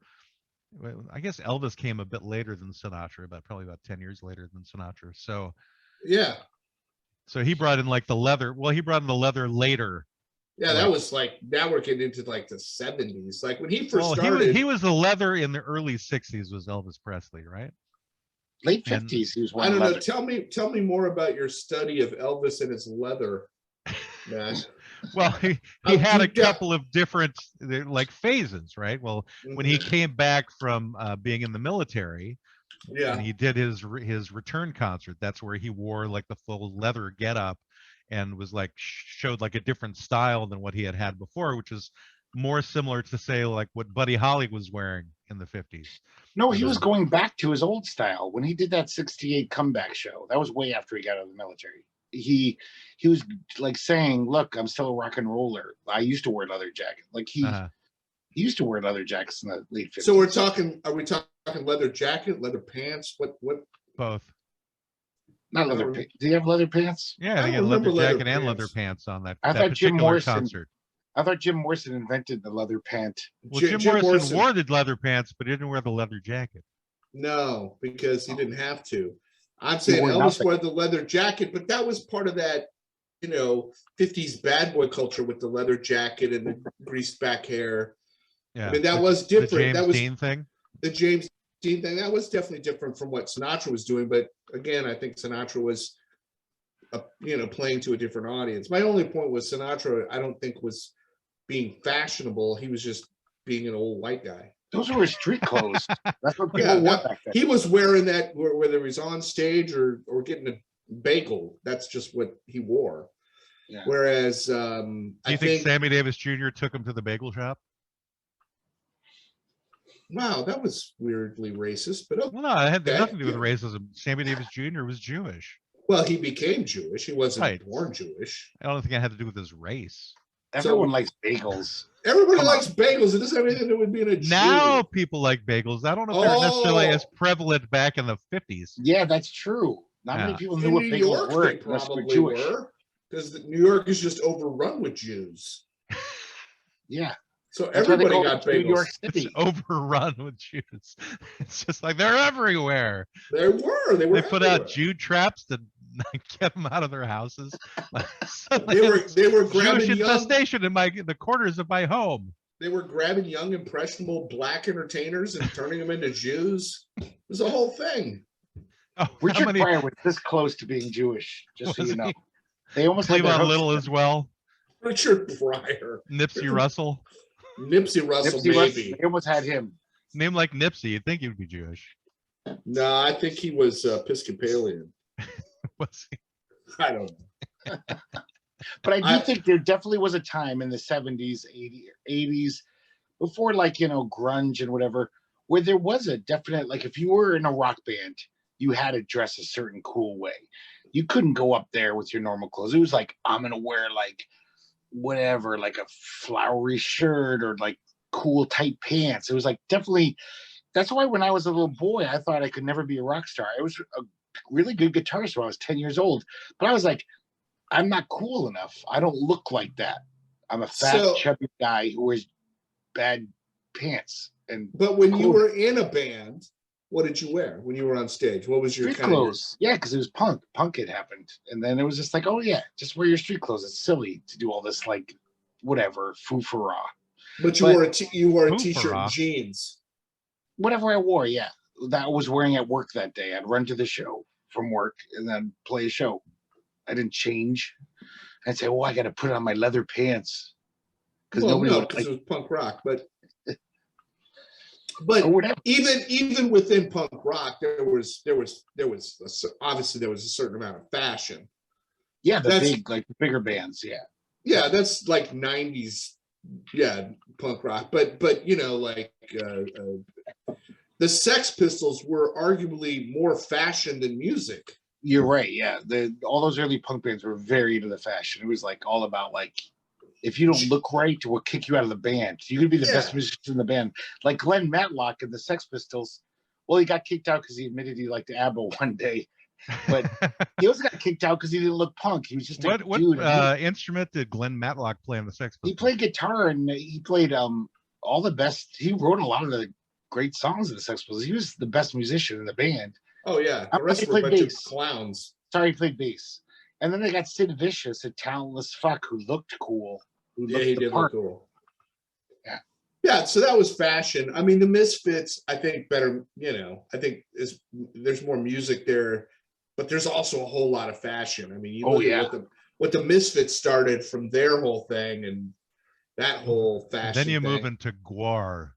well, I guess Elvis came a bit later than Sinatra, but probably about 10 years later than Sinatra. So yeah. he brought in like the leather. Well, he brought in the leather later. Yeah, that was like, now we're getting into like the 70s. Like when he first Well, started. he was the leather in the early 60s was Elvis Presley, right? Late and- 50s, he was I wearing don't know. leather. Tell me more about your study of Elvis and his leather, Matt. Well, he How had a deep down- couple of different like phases, right? Well, when he came back from being in the military, Yeah. and he did his return concert, that's where he wore like the full leather getup, and was like showed like a different style than what he had before, which is more similar to say like what Buddy Holly was wearing in the 50s. No, he was going back to his old style when he did that 68 comeback show. That was way after he got out of the military. He was like saying, look, I'm still a rock and roller. I used to wear leather jacket. Like he used to wear leather jackets in the late 50s. So are we talking leather jacket, leather pants? What? Both. Not leather pants. Do you have leather pants? Yeah, he had leather jacket and leather pants on that. I thought Jim Morrison concert. I thought Jim Morrison invented the leather pant. Well, Jim Morrison wore the leather pants, but he didn't wear the leather jacket. No, because he didn't have to. I'm saying Elvis wore the leather jacket, but that was part of that, 50s bad boy culture with the leather jacket and the greased back hair. Yeah, I mean, that was different. The James that was Dean thing. The James Dean thing. That was definitely different from what Sinatra was doing. But again, I think Sinatra was, playing to a different audience. My only point was Sinatra, I don't think was being fashionable. He was just being an old white guy. Those were his street clothes. That's what people wore back then. He was wearing that whether he was on stage or getting a bagel. That's just what he wore. Yeah. Whereas do you think Sammy Davis Jr. took him to the bagel shop? Wow, that was weirdly racist. But well, no, it had nothing to do with racism. Sammy Davis Jr. was Jewish. Well, he became Jewish. He wasn't born Jewish. I don't think it had to do with his race. Everyone likes bagels. Everybody likes bagels. It doesn't have anything to do with being a Jew. Now people like bagels. I don't know if they're necessarily as prevalent back in the 50s. Yeah, that's true. Not many people knew what bagels were unless they were Jewish. Because New York is just overrun with Jews. Yeah. So everybody got bagels. New York City. It's overrun with Jews. It's just like they're everywhere. They were. They put out Jew traps to get them out of their houses. So they were grabbing Jewish infestation in the corners of my home. They were grabbing young impressionable black entertainers and turning them into Jews. It was a whole thing. Oh, Richard Pryor was this close to being Jewish, just so you know. They almost had Cleavon Little as well. Richard Pryor. Nipsey Russell. Nipsey Russell, maybe. They almost had him. Name like Nipsey, you'd think he would be Jewish. No, I think he was Episcopalian. Was he? I don't know. But I do think there definitely was a time in the 70s, 80s, before grunge and whatever, where there was a definite, like if you were in a rock band, you had to dress a certain cool way. You couldn't go up there with your normal clothes. It was like, I'm going to wear whatever, like a flowery shirt or like cool tight pants. It was like definitely, that's why when I was a little boy, I thought I could never be a rock star. I was a really good guitarist when I was 10 years old, but I was like, I'm not cool enough. I don't look like that. I'm a fat, chubby guy who wears bad pants. But when you were in a band, what did you wear when you were on stage? What was your street clothes? Yeah, because it was punk. Punk had happened, and then it was just like, oh yeah, just wear your street clothes. It's silly to do all this whatever fooferah. But you wore a t-shirt and jeans. Whatever I wore, yeah, that I was wearing at work that day. I'd run to the show from work and then play a show. I didn't change. I'd say, I got to put on my leather pants because it was punk rock, but. But even within punk rock, there was obviously a certain amount of fashion. Yeah, the bigger bands, yeah. Yeah, that's like 90s, punk rock. But the Sex Pistols were arguably more fashion than music. You're right, yeah. All those early punk bands were very into the fashion. It was all about if you don't look right, we'll kick you out of the band. You could be the best musician in the band. Like Glenn Matlock in the Sex Pistols. Well, he got kicked out because he admitted he liked ABBA one day. But he also got kicked out because he didn't look punk. He was just a dude. What instrument did Glenn Matlock play in the Sex Pistols? He played guitar and he played all the best. He wrote a lot of the great songs in the Sex Pistols. He was the best musician in the band. Oh, yeah. The rest were a bunch of clowns. Sorry, he played bass. And then they got Sid Vicious, a talentless fuck who looked cool. He did look cool. Yeah, so that was fashion. I mean, the Misfits, I think better, I think there's more music there, but there's also a whole lot of fashion. I mean, you look at what the Misfits started from their whole thing and that whole fashion. Then you move into Guar.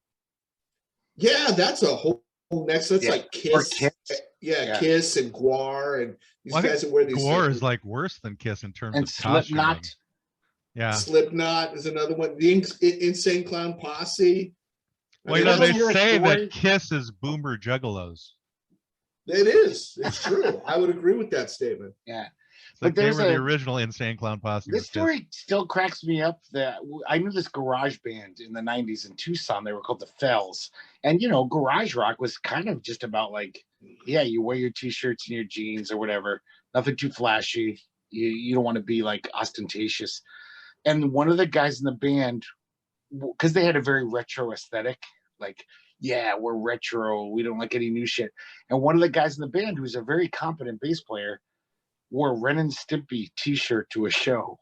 Yeah, that's a whole next, that's like Or Kiss. Kiss. Yeah, Kiss and Guar and these Well, I guys that wear these. Gore is like worse than Kiss in terms And of costuming. Slipknot. Yeah. Slipknot is another one. The Insane Clown Posse. Well, you know, they Hear a say story? that Kiss is boomer juggalos. It is. It's true. I would agree with that statement. Yeah. It's like But they were the there's original Insane Clown Posse. This was Kiss. story still cracks me up. That I knew this garage band in the 90s in Tucson. They were called the Fells. And, you know, garage rock was kind of just about like, yeah, you wear your t-shirts and your jeans or whatever. Nothing too flashy. You don't want to be like ostentatious. And one of the guys in the band, because they had a very retro aesthetic, like, yeah, we're retro. We don't like any new shit. And one of the guys in the band, who's a very competent bass player, wore a Ren and Stimpy t-shirt to a show.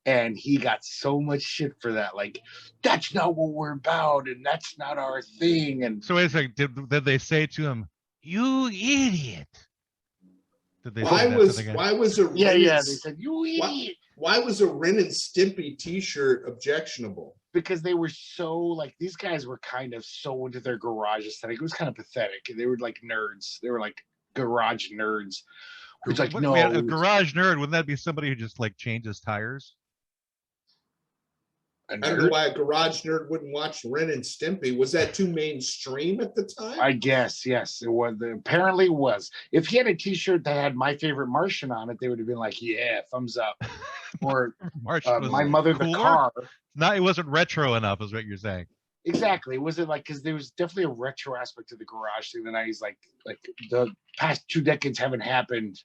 And he got so much shit for that. Like, that's not what we're about, and that's not our thing. And So wait a second, did they say to him, "You idiot"? Did they Why say that was to the guy? why was a yeah, Ren they and- said, you idiot. why was a Ren and Stimpy t-shirt objectionable? Because they were so, like, these guys were kind of so into their garage aesthetic. It was kind of pathetic. They were like nerds. They were like garage nerds. Who's like, What- no. wait, a garage nerd, wouldn't that be somebody who just like changes tires? A I don't know nerd? why a garage nerd wouldn't watch Ren and Stimpy. Was that too mainstream at the time? I guess, yes. It was. Apparently it was. If he had a t-shirt that had My Favorite Martian on it, they would have been like, yeah, thumbs up. Or March was My Mother the cooler? Car. Not, it wasn't retro enough, is what you're saying. Exactly. Was it like, because there was definitely a retro aspect to the garage thing in the 90s, like the past 2 decades haven't happened.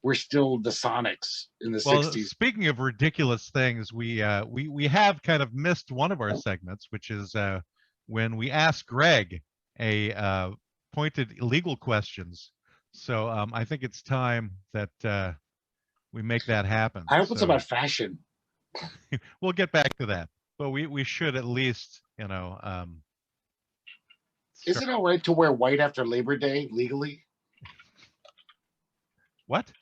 We're still the Sonics in the Well, 60s. speaking of ridiculous things, we have kind of missed one of our segments, which is when we ask Greg a pointed legal questions. So I think it's time that we make that happen. I hope it's So about fashion. we'll get back to that, but we should at least, you know, Is it all right to wear white after Labor Day legally? what?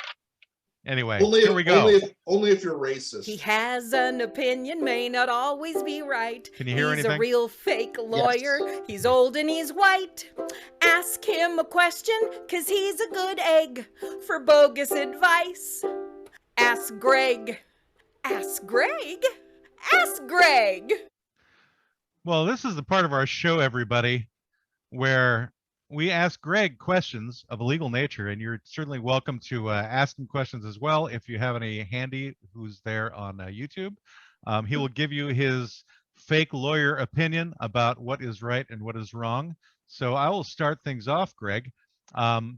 Anyway, Only, here we go. only if you're racist. He has an opinion, may not always be right. Can you hear He's anything? a real fake lawyer. He's old and he's white. Ask him a question, 'cause he's a good egg for bogus advice. Ask Greg. Ask Greg. Ask Greg. Well, this is the part of our show, everybody, where we ask Greg questions of a legal nature, and you're certainly welcome to ask him questions as well if you have any handy who's there on YouTube. He will give you his fake lawyer opinion about what is right and what is wrong. So I will start things off, Greg.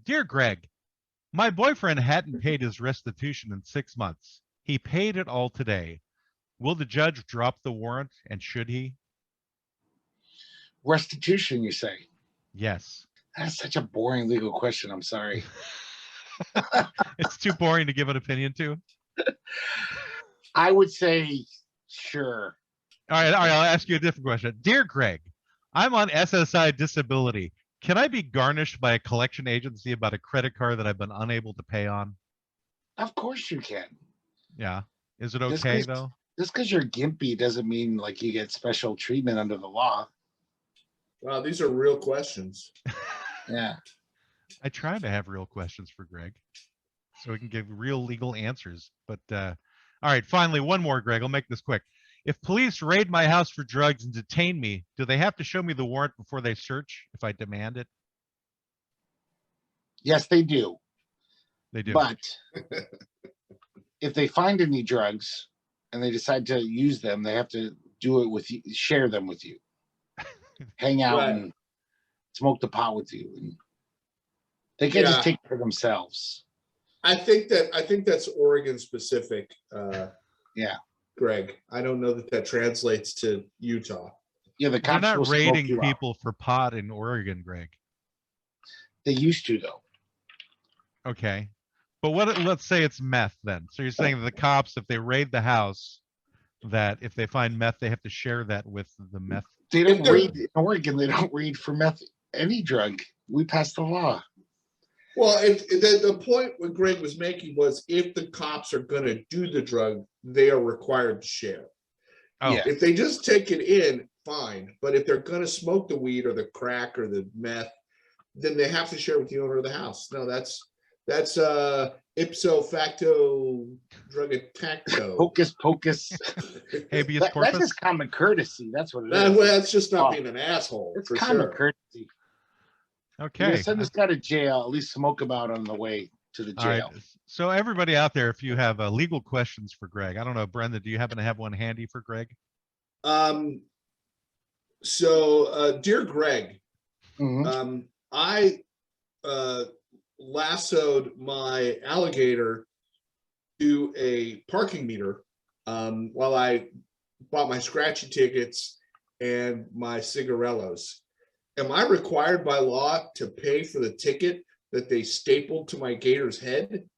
Dear Greg, my boyfriend hadn't paid his restitution in 6 months. He paid it all today. Will the judge drop the warrant, and should he? Restitution, you say? Yes. That's such a boring legal question. I'm sorry. It's too boring to give an opinion to. I would say, sure. All right, I'll ask you a different question. Dear Greg, I'm on SSI disability. Can I be garnished by a collection agency about a credit card that I've been unable to pay on? Of course you can. Yeah. Is it Just okay 'cause- though? Just because you're gimpy doesn't mean like you get special treatment under the law. Wow, these are real questions. Yeah. I try to have real questions for Greg so we can give real legal answers. But all right, finally, one more, Greg. I'll make this quick. If police raid my house for drugs and detain me, do they have to show me the warrant before they search if I demand it? Yes, they do. They do. But if they find any drugs and they decide to use them, they have to do it with you, share them with you, hang out Right. and smoke the pot with you. And they can't Yeah. just take it for themselves. I think that's Oregon specific. Yeah. Greg, I don't know that translates to Utah. Yeah, the They're cops will not smoke raiding you out. people for pot in Oregon, Greg. They used to, though. Okay. But let's say it's meth then. So you're saying that the cops, if they raid the house, that if they find meth, they have to share that with the meth. They don't If they're- read in Oregon. They don't read for meth any drug. We passed the law. Well, if the point what Greg was making was if the cops are going to do the drug, they are required to share. Oh, Yeah. If they just take it in, fine. But if they're going to smoke the weed or the crack or the meth, then they have to share with the owner of the house. No, that's ipso facto drug tacto. Hocus pocus. Habeas That's corpus. just common courtesy. That's what it is. Well, that's just not being an asshole. It's for common sure. courtesy. Okay. Send this guy to jail. At least smoke him out on the way to the All right. jail. So everybody out there, if you have legal questions for Greg, I don't know, Brenda, do you happen to have one handy for Greg? So, dear Greg, Mhm. I lassoed my alligator to a parking meter while I bought my scratchy tickets and my cigarellos. Am I required by law to pay for the ticket that they stapled to my gator's head?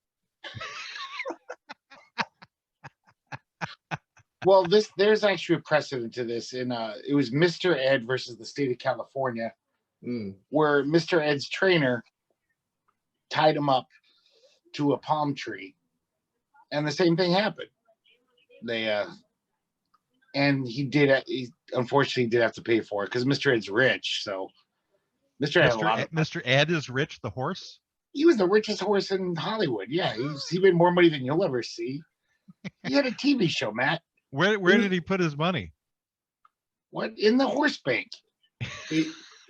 Well, there's actually a precedent to this. It was Mr. Ed versus the state of California, where Mr. Ed's trainer tied him up to a palm tree, and the same thing happened. And he unfortunately did have to pay for it because Mr. Ed's rich. So Mr. Ed had a lot of Mr. Ed is rich, the horse? He was the richest horse in Hollywood. Yeah, he made more money than you'll ever see. He had a TV show, Matt. Where did he put his money? What? In the horse bank.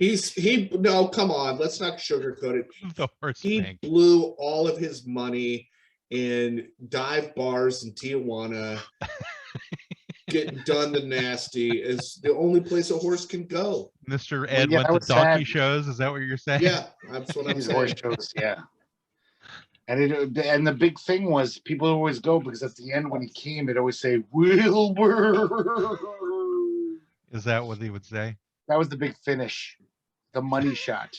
No, come on, let's not sugarcoat it. The horse He bank. blew all of his money in dive bars in Tijuana. Getting done the nasty is the only place a horse can go. Mr. Ed Yeah, went that to was donkey sad. shows. Is that what you're saying? Yeah, that's what I'm These saying. horse shows, yeah. And the big thing was people always go because at the end when he came, it always say Wilbur. Is that what he would say? That was the big finish, the money shot.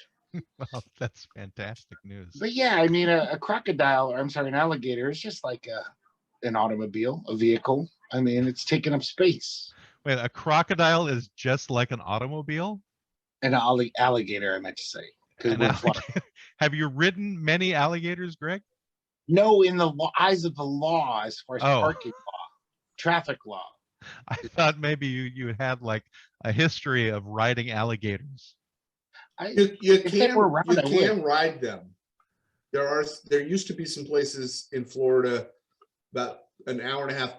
Well, that's fantastic news. But yeah, I mean, a crocodile, or I'm sorry, an alligator is just like an automobile, a vehicle. I mean, it's taking up space. Wait, a crocodile is just like an automobile? An alligator, I meant to say. 'Cause An we're Florida. Have you ridden many alligators, Greg? No, in the eyes of the law, as far as Oh. parking law, traffic law. I thought maybe you had like a history of riding alligators. You If they were around, I can would. ride them. There used to be some places in Florida about an hour and a half,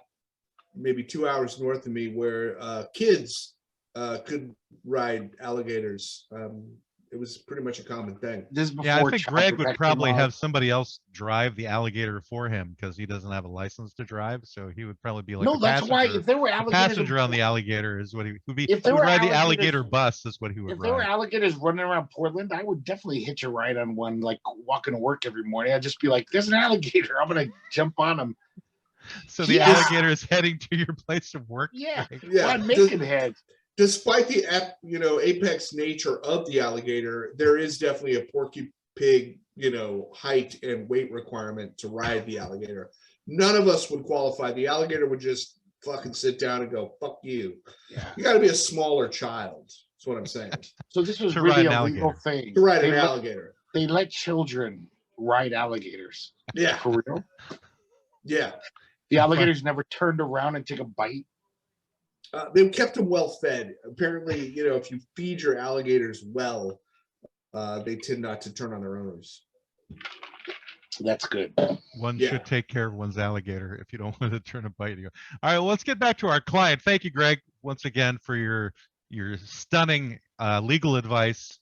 maybe 2 hours north of me, where kids could ride alligators. It was pretty much a common thing. This is Yeah, I before think child Greg would protection probably laws. have somebody else drive the alligator for him because he doesn't have a license to drive. So he would probably be like No, a that's why passenger. if there were The alligators, passenger on the alligator is what he would be. If He there would were ride the alligators- alligator bus is what he would if there were ride. alligators running around Portland, I would definitely hitch a ride on one, like walking to work every morning. I'd just be like, "There's an alligator. I'm gonna jump on him." So the Yes. alligator is heading to your place of work. Yeah, Greg? Yeah, on Makenhead. despite the apex nature of the alligator, there is definitely a Porky Pig, height and weight requirement to ride the alligator. None of us would qualify. The alligator would just fucking sit down and go, "Fuck you." Yeah. You got to be a smaller child. That's what I'm saying. So this was To really ride an a legal alligator. thing. To ride an They let- alligator. They let children ride alligators. Yeah, For real? yeah. The alligators never turned around and took a bite. They kept them well fed. Apparently, if you feed your alligators well, they tend not to turn on their owners. That's good. One Yeah. should take care of one's alligator if you don't want to turn a bite. All right, well, let's get back to our client. Thank you, Greg, once again for your stunning legal advice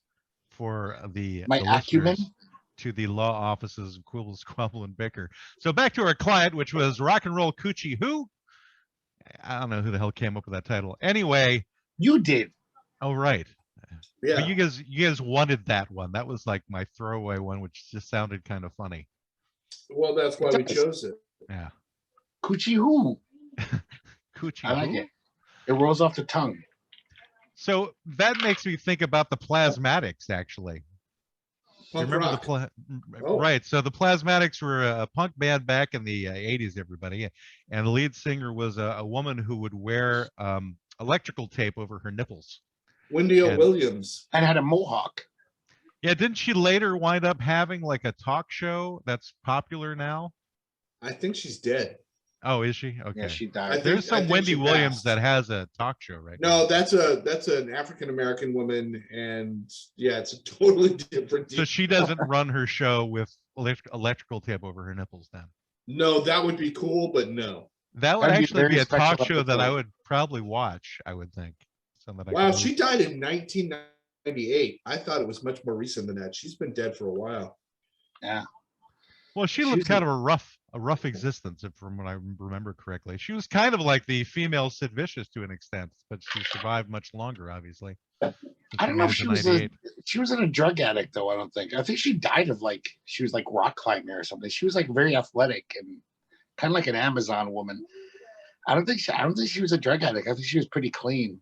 for My the acumen. listeners to the law offices of Quibble, Squabble, and Bicker. So back to our client, which was Rock and Roll Coochie, who I don't know who the hell came up with that title. Anyway, You did. oh right. Yeah. But you guys wanted that one. That was like my throwaway one, which just sounded kind of funny. Well, that's why we chose it. Yeah. Coochie who? Coochie. I like who? it. It rolls off the tongue. So that makes me think about the Plasmatics, actually. You Punk remember rock. Oh. Right? So the Plasmatics were a punk band back in the '80s, everybody, and the lead singer was a woman who would wear electrical tape over her nipples. Wendy And- Williams. And had a mohawk. Yeah, didn't she later wind up having like a talk show that's popular now? I think she's dead. Oh, is she? Okay. Yeah, she I died. think- There's some think Wendy she Williams passed. that has a talk show right now. No, that's an African American woman, and yeah, it's a totally different So deal. she doesn't run her show with electrical tape over her nipples then. No, that would be cool, but no. That would That'd be actually very be a talk special show that I episode. would probably watch, I would think. So that I Wow, could she move- died in 1998. I thought it was much more recent than that. She's been dead for a while. Yeah. Well, she She lived was kind of a rough existence, if from what I remember correctly. She was kind of like the female Sid Vicious to an extent, but she survived much longer, obviously. I don't know if she was she wasn't a drug addict though. I don't think. I think she died of she was like rock climbing or something. She was like very athletic and kind of like an Amazon woman. I don't think she was a drug addict. I think she was pretty clean.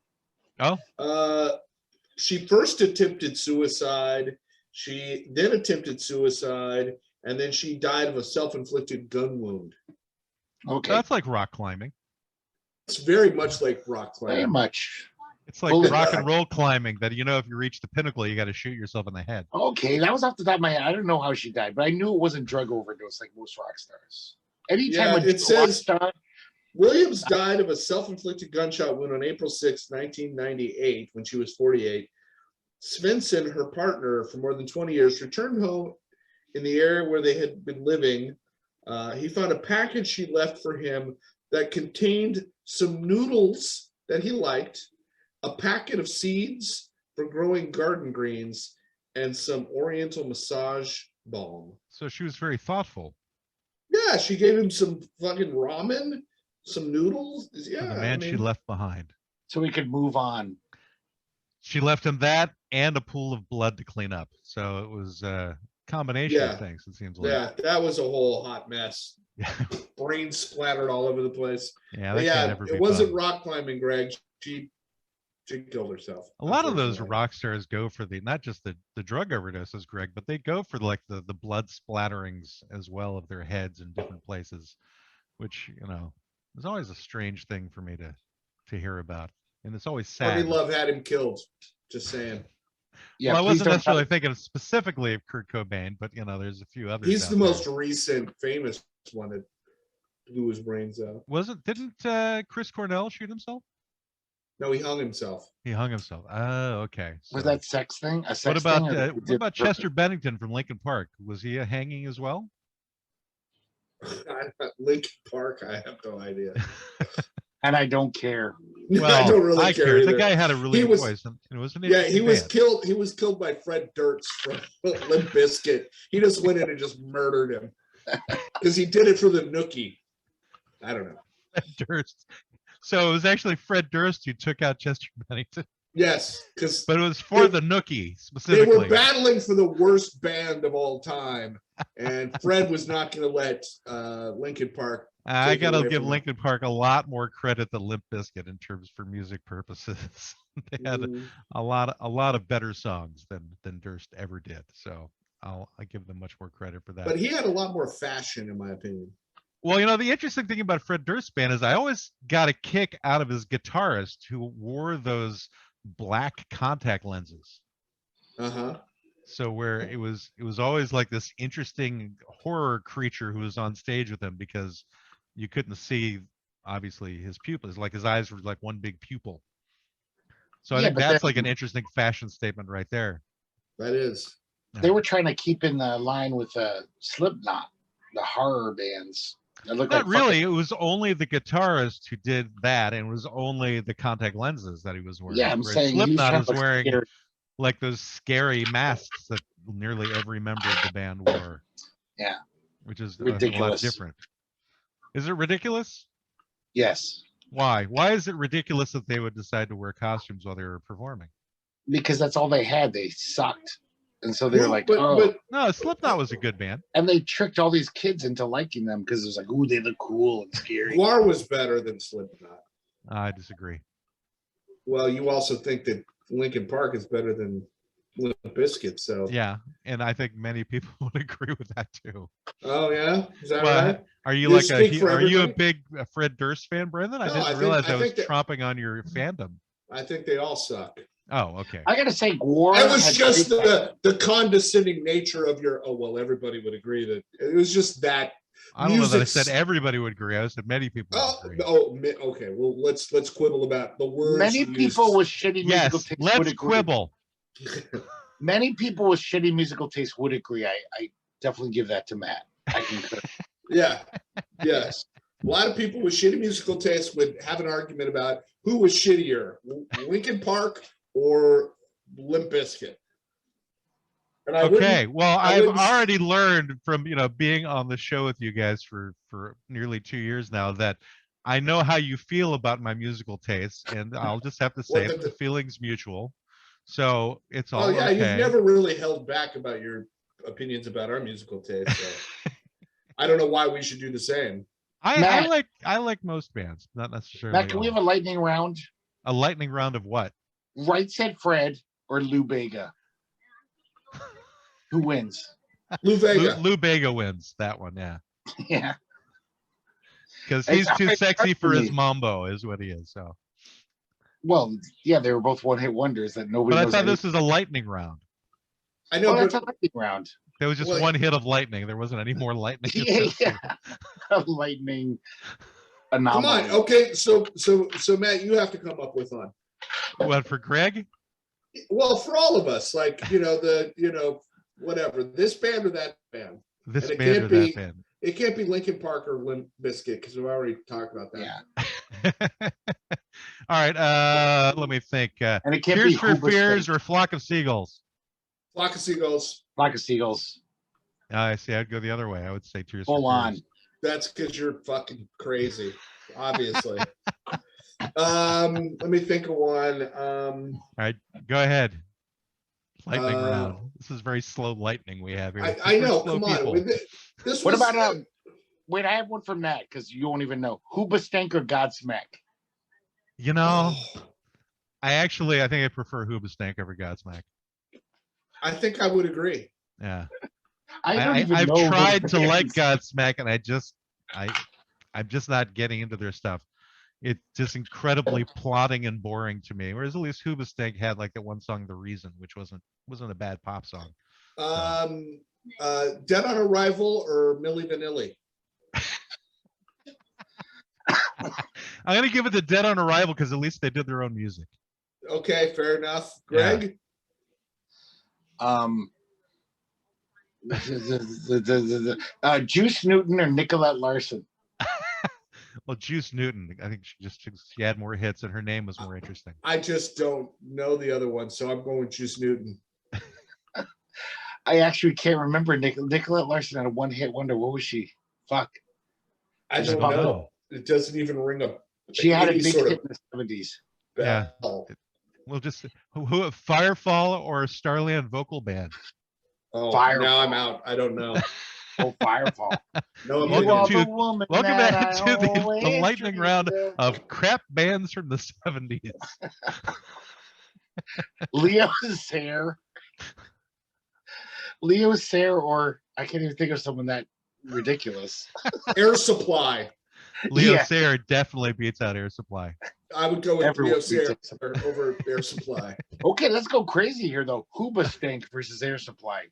She first attempted suicide. She then attempted suicide, and then she died of a self-inflicted gun wound. Okay, That's like rock climbing. It's very much like rock very climbing. much. It's like Bullet rock time. and roll climbing that, if you reach the pinnacle, you got to shoot yourself in the head. Okay, that was off the top of my head. I don't know how she died, but I knew it wasn't drug overdose like most rock stars. Anytime Yeah, it a rock says- star, Williams died of a self-inflicted gunshot wound on April 6, 1998, when she was 48. Svensson, her partner for more than 20 years, returned home in the area where they had been living. He found a package she left for him that contained some noodles that he liked, a packet of seeds for growing garden greens, and some oriental massage balm. So she was very thoughtful. Yeah, she gave him some fucking ramen, some noodles. Yeah, For the man she left behind. so we could move on. She left him that and a pool of blood to clean up. So it was a combination Yeah. of things, it seems like. Yeah, that was a whole hot mess. Yeah, Brains splattered all over the place. yeah, But that yeah, can't ever be it wasn't fun. rock climbing, Greg. She killed herself. A lot of those unfortunately. rock stars go for not just the drug overdoses, Greg, but they go for like the blood splatterings as well of their heads in different places, which, is always a strange thing for me to hear about. And it's always Courtney sad. Love had him killed. Just saying. Yeah, Well, I please wasn't don't necessarily thinking specifically of Kurt Cobain, but there's a few others. He's out the there. most recent famous one that blew his brains out. Didn't Chris Cornell shoot himself? No, he hung himself. He hung himself. Oh, okay. Was So- that sex thing? A sex what about thing? or what did- about Chester Bennington from Linkin Park? Was he hanging as well? Linkin Park, I have no idea. And I don't care. Well, I don't really care. The either. guy had a really He good was- voice, and it was an Yeah, he interesting was band. killed. He was killed by Fred Durst from Limp Bizkit. He just went in and just murdered him because he did it for the nookie. I don't know. Fred Durst. So it was actually Fred Durst who took out Chester Bennington, Yes, because but it was for They- the Nookie they specifically. were battling for the worst band of all time, and Fred was not going to let Linkin Park. I take it gotta away give from him. Linkin Park a lot more credit than Limp Bizkit in terms for music purposes. They had Mm, a lot of better songs than Durst ever did. So I give them much more credit for that. but he had a lot more fashion, in my opinion. Well, the interesting thing about Fred Durst's band is I always got a kick out of his guitarist who wore those black contact lenses. Uh-huh. So where it was always like this interesting horror creature who was on stage with him because you couldn't see obviously his pupils, like his eyes were like one big pupil. So I Yeah, think but that's then- like an interesting fashion statement right there. That is. They were trying to keep in the line with Slipknot, the horror bands. That look Not like really. It was only the guitarist who did that, and it was only the contact lenses that he was wearing. Yeah, I'm Whereas saying he was Slipknot trying is to look wearing scary. like those scary masks that nearly every member of the band wore. Yeah. Which is a lot Ridiculous. different. Is it ridiculous? Yes, Why? Why is it ridiculous that they would decide to wear costumes while they were performing? because that's all they had. They sucked, and so they were Well, like, but, "Oh," but No, Slipknot was a good band. and they tricked all these kids into liking them because it was like, "Ooh, they look cool and scary." Guar was better than Slipknot. I disagree. Well, you also think that Linkin Park is better than Limp Bizkit, so. Yeah, and I think many people would agree with that too. Oh yeah, is that Well, right? Are you You like speak for are you a everybody? big Fred Durst fan, Brendan? I No, didn't I think- realize I I was think that- tromping on your fandom. I think they all suck. Oh, okay. I gotta say, War. It was had just great- the condescending nature of your. Oh well, everybody would agree that it was just that I don't know that I Music's- said everybody would agree. I said many people would agree. Okay. Well, let's quibble about the words. Many used. people with shitty musical Yes, taste let's would agree. quibble. Many people with shitty musical taste would agree. I definitely give that to Matt. I concur. Yeah. Yes. A lot of people with shitty musical taste would have an argument about who was shittier, Linkin Park or Limp Bizkit. And I Okay, well, I I've wouldn't- already learned from being on the show with you guys for nearly 2 years now that I know how you feel about my musical tastes, and I'll just have to say Well, the feeling's mutual. So it's all Oh yeah, okay. you've never really held back about your opinions about our musical taste. So I don't know why we should do the same. I like most bands, not necessarily. Matt, can we have a lightning round? a lightning round of what? Right Said Fred or Lou Bega? Who wins? Lou Vega. Lou Bega wins that one, yeah, Yeah. because It's he's too hard sexy for for his me. mambo, is what he is. So, Well, yeah, they were both one-hit wonders that nobody but I knows. thought this was a lightning round. I know, Well, that's a but lightning round. There was just Well, one hit of lightning. There wasn't any more lightning. Yeah, a lightning anomaly. come on. Okay, so Matt, you have to come up with one. What for Greg? Well, for all of us, like whatever, this band or that band. This And it band or can't that be- band? It can't be Linkin Park or Limp Bizkit because we've already talked about that. Yeah, All right. Let me think. and it can't Tears be for Hoover Fears State. or Flock of Seagulls? Flock of Seagulls. Flock of Seagulls. I see. I'd go the other way. I would say Tears Full for on. Fears. That's because you're fucking crazy, obviously. Let me think of one. All right, go ahead. Lightning Uh, round. This is very slow lightning we have here. I We're know. slow Come on. people. This What was, about wait, I have one from Matt because you won't even know. Hoobastank or Godsmack? You know, Oh, I think I prefer Hoobastank over Godsmack. I think I would agree. Yeah. I don't even I've know. tried those to like bands. Godsmack, and I'm just not getting into their stuff. It's just incredibly plotting and boring to me. Whereas at least Hoobastank had like that one song, "The Reason," which wasn't a bad pop song. Dead on Arrival or Milli Vanilli? I'm gonna give it to Dead on Arrival because at least they did their own music. Okay, fair enough. Greg? Juice Newton or Nicolette Larson? Well, Juice Newton, I think she had more hits and her name was more interesting. I just don't know the other one, so I'm going with Juice Newton. I actually can't remember. Nicolette Larson had a one-hit wonder. What was she? Fuck. I Just don't pop know. It doesn't even ring a She had a any big sort hit of in the 70s. Yeah. bell. We'll just who Firefall or Starland Vocal Band. Oh, Firefall. now I'm out. I don't know. Oh, Firefall. No, I'm Welcome looking to- at- the woman welcome that back I to the always lightning dreamed round of. of crap bands from the 70s. Leo Sayer. Leo Sayer, or I can't even think of someone that ridiculous. Air Supply. Leo Yeah. Sayer definitely beats out Air Supply. I would go with Everyone Leo beats Sayer Air over Air Supply. Okay, let's go crazy here though. Hoobastank versus Air Supply.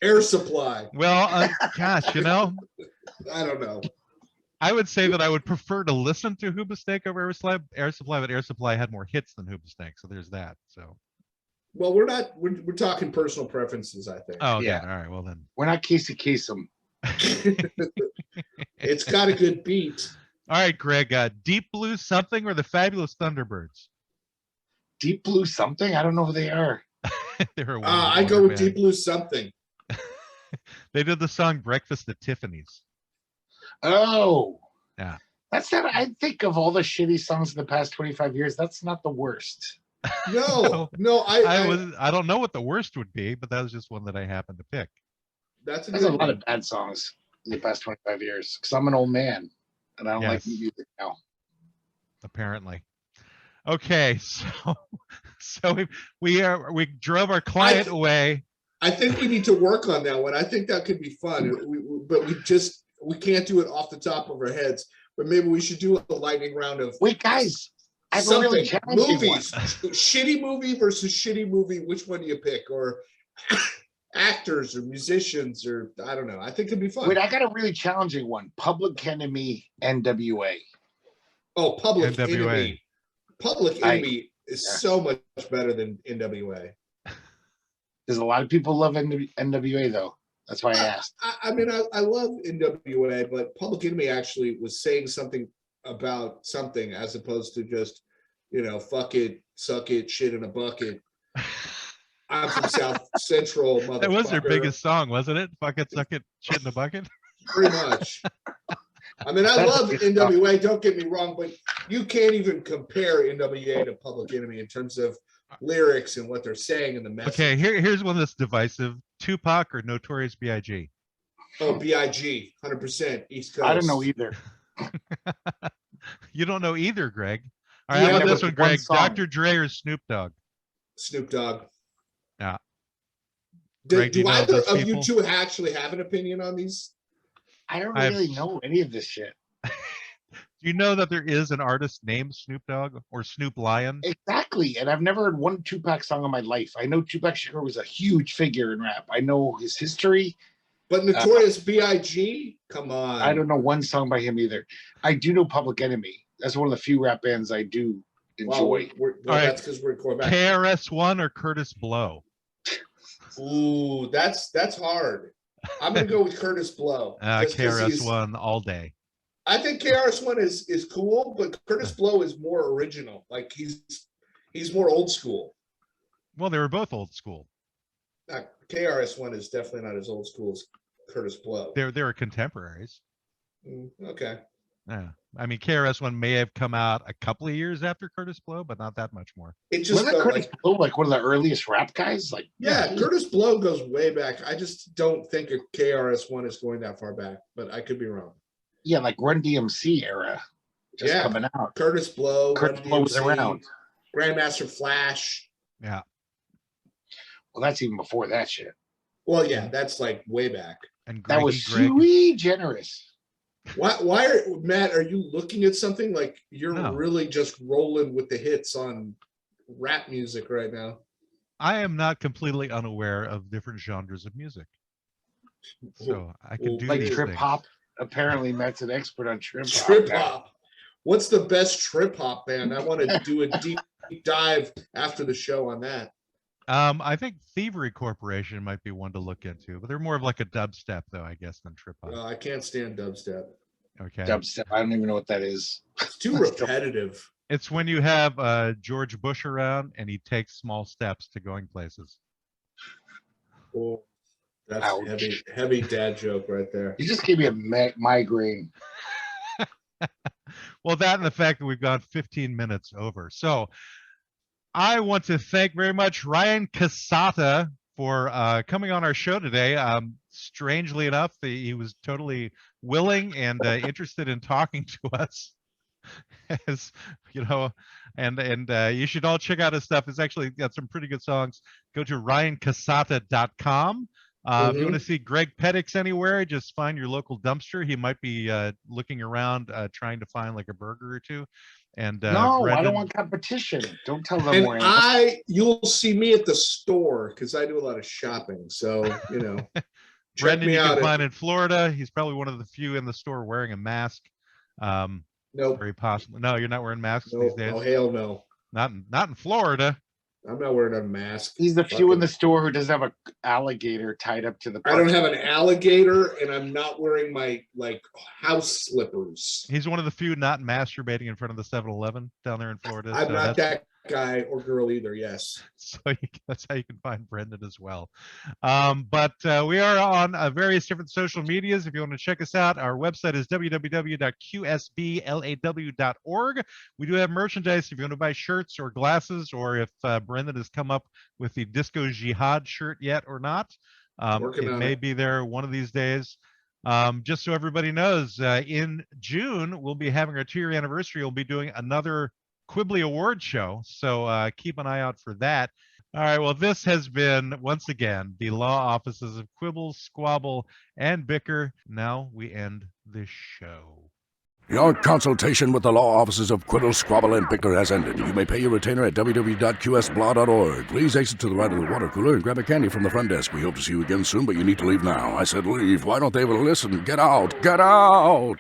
Air Supply. Well, gosh, I don't know. I would say that I would prefer to listen to Hoobastank over Air Supply, but Air Supply had more hits than Hoobastank, so there's that. So. Well, we're talking personal preferences, I think. Oh, yeah. Yeah. All right. Well then. We're not Casey Kasem. It's got a good beat. All right, Greg. Deep Blue Something or the Fabulous Thunderbirds? Deep Blue something? I don't know who they are. They were. I go with Deep Blue Something. They did the song "Breakfast at Tiffany's." Oh. Yeah. That's not, I think of all the shitty songs in the past 25 years, that's not the worst. No, I don't know what the worst would be, but that was just one that I happened to pick. That's There's a lot of bad songs in the past 25 years because I'm an old man and I don't like Yes. music now. Apparently. Okay, so we drove our client away. I think we need to work on that one. I think that could be fun, but we can't do it off the top of our heads. But maybe we should do a lightning round of Wait, guys, I have a really challenging movies. Shitty movie versus shitty movie. Which one do you pick? Or actors or musicians or I don't know. I think it'd be fun. Wait, I got a really challenging one. Public Enemy, NWA. Oh, Public NWA. Enemy. Public Enemy is so much better than NWA. There's a lot of people love NWA though. That's why I asked. I mean, I love NWA, but Public Enemy actually was saying something about something as opposed to just, you know, fuck it, suck it, shit in a bucket. I'm from South Central, motherfucker. That was their biggest song, wasn't it? Fuck it, suck it, shit in a bucket. Pretty much. I mean, I love NWA, don't get me wrong, but you can't even compare NWA to Public Enemy in terms of lyrics and what they're saying in the message. Okay, here's one that's divisive. Tupac or Notorious B.I.G.? Oh, B.I.G., 100%, East Coast. I don't know either. You don't know either, Greg. All right, Yeah, how about but this one, one Greg? song. Dr. Dre or Snoop Dogg? Snoop Dogg. Yeah. Do, Greg, do you do know either those of you people? two actually have an opinion on these? I don't I've- really know any of this shit. Do you know that there is an artist named Snoop Dogg or Snoop Lion? Exactly. And I've never heard one Tupac song in my life. I know Tupac Shakur was a huge figure in rap. I know his history. But Notorious B.I.G.? Come on. I don't know one song by him either. I do know Public Enemy. That's one of the few rap bands I do Well, enjoy. well, All right. that's because we're in Quebec. KRS-One or Curtis Blow? Ooh, that's hard. I'm gonna go with Curtis Blow. just 'cause he's- KRS-One all day. I think KRS-One is cool, but Curtis Blow is more original. Like he's more old school. Well, they were both old school. KRS-One is definitely not as old school as Curtis Blow. They were contemporaries. Okay. Yeah. I mean, KRS-One may have come out a couple of years after Curtis Blow, but not that much more. It just Wasn't felt Curtis like, Blow like one of the earliest rap guys? Like, yeah, Curtis Blow goes way back. I just don't think a KRS-One is going that far back, but I could be wrong. yeah, like Run DMC era, just Yeah. coming out. Curtis Blow, Curtis Run Blow was DMC, around. Grandmaster Flash. Yeah. Well, that's even before that shit. Well, yeah, that's like way back. And That Greggy was Greg. sui generous. Why Matt, are you looking at something like you're No. really just rolling with the hits on rap music right now? I am not completely unaware of different genres of music. So I can do Like these trip things. hop. Apparently, Matt's an expert on trip hop. Trip now. hop. What's the best trip hop band? I want to do a deep dive after the show on that. I think Thievery Corporation might be one to look into, but they're more of like a dubstep, though, I guess, than trip hop. I can't stand dubstep. Okay. Dubstep. I don't even know what that is. It's too repetitive. It's when you have George Bush around and he takes small steps to going places. Oh, that's Ouch. heavy dad joke right there. You just gave me a migraine. Well, that and the fact that we've gone 15 minutes over. So I want to thank very much Ryan Cassata for coming on our show today. Strangely enough, he was totally willing and interested in talking to us. As you know, and you should all check out his stuff. It's actually got some pretty good songs. Go to ryancassata.com. If you want to see Greg Pettix anywhere, just find your local dumpster. He might be looking around trying to find like a burger or two. And No, I Brendan- don't want competition. Don't tell them where And you'll see me at the store because I do a lot of shopping. So, you know, check Brendan me you out. can find in Florida. He's probably one of the few in the store wearing a mask. Nope. Very possible. No, you're not wearing masks these days. No, hell no. Not in Florida. I'm not wearing a mask. He's the few in Fucking- the store who doesn't have an alligator tied up to the. I don't have an alligator, and I'm not wearing my like house slippers. He's one of the few not masturbating in front of the 7-Eleven down there in Florida. I'm so not that's- that guy or girl either. Yes. So that's how you can find Brendan as well. But we are on various different social medias. If you want to check us out, our website is www.qsblaw.org. We do have merchandise if you want to buy shirts or glasses, or if Brendan has come up with the Disco Jihad shirt yet or not. Working It on may it. be there one of these days. Just so everybody knows, in June, we'll be having our 2-year anniversary. We'll be doing another Quibbly Award show. So keep an eye out for that. All right. Well, this has been, once again, the Law Offices of Quibble, Squabble, and Bicker. Now we end this show. Your consultation with the law offices of Quibble, Squabble, and Bicker has ended. You may pay your retainer at www.qsblaw.org. Please exit to the right of the water cooler and grab a candy from the front desk. We hope to see you again soon, but you need to leave now. I said leave. Why don't they listen? Get out! Get out!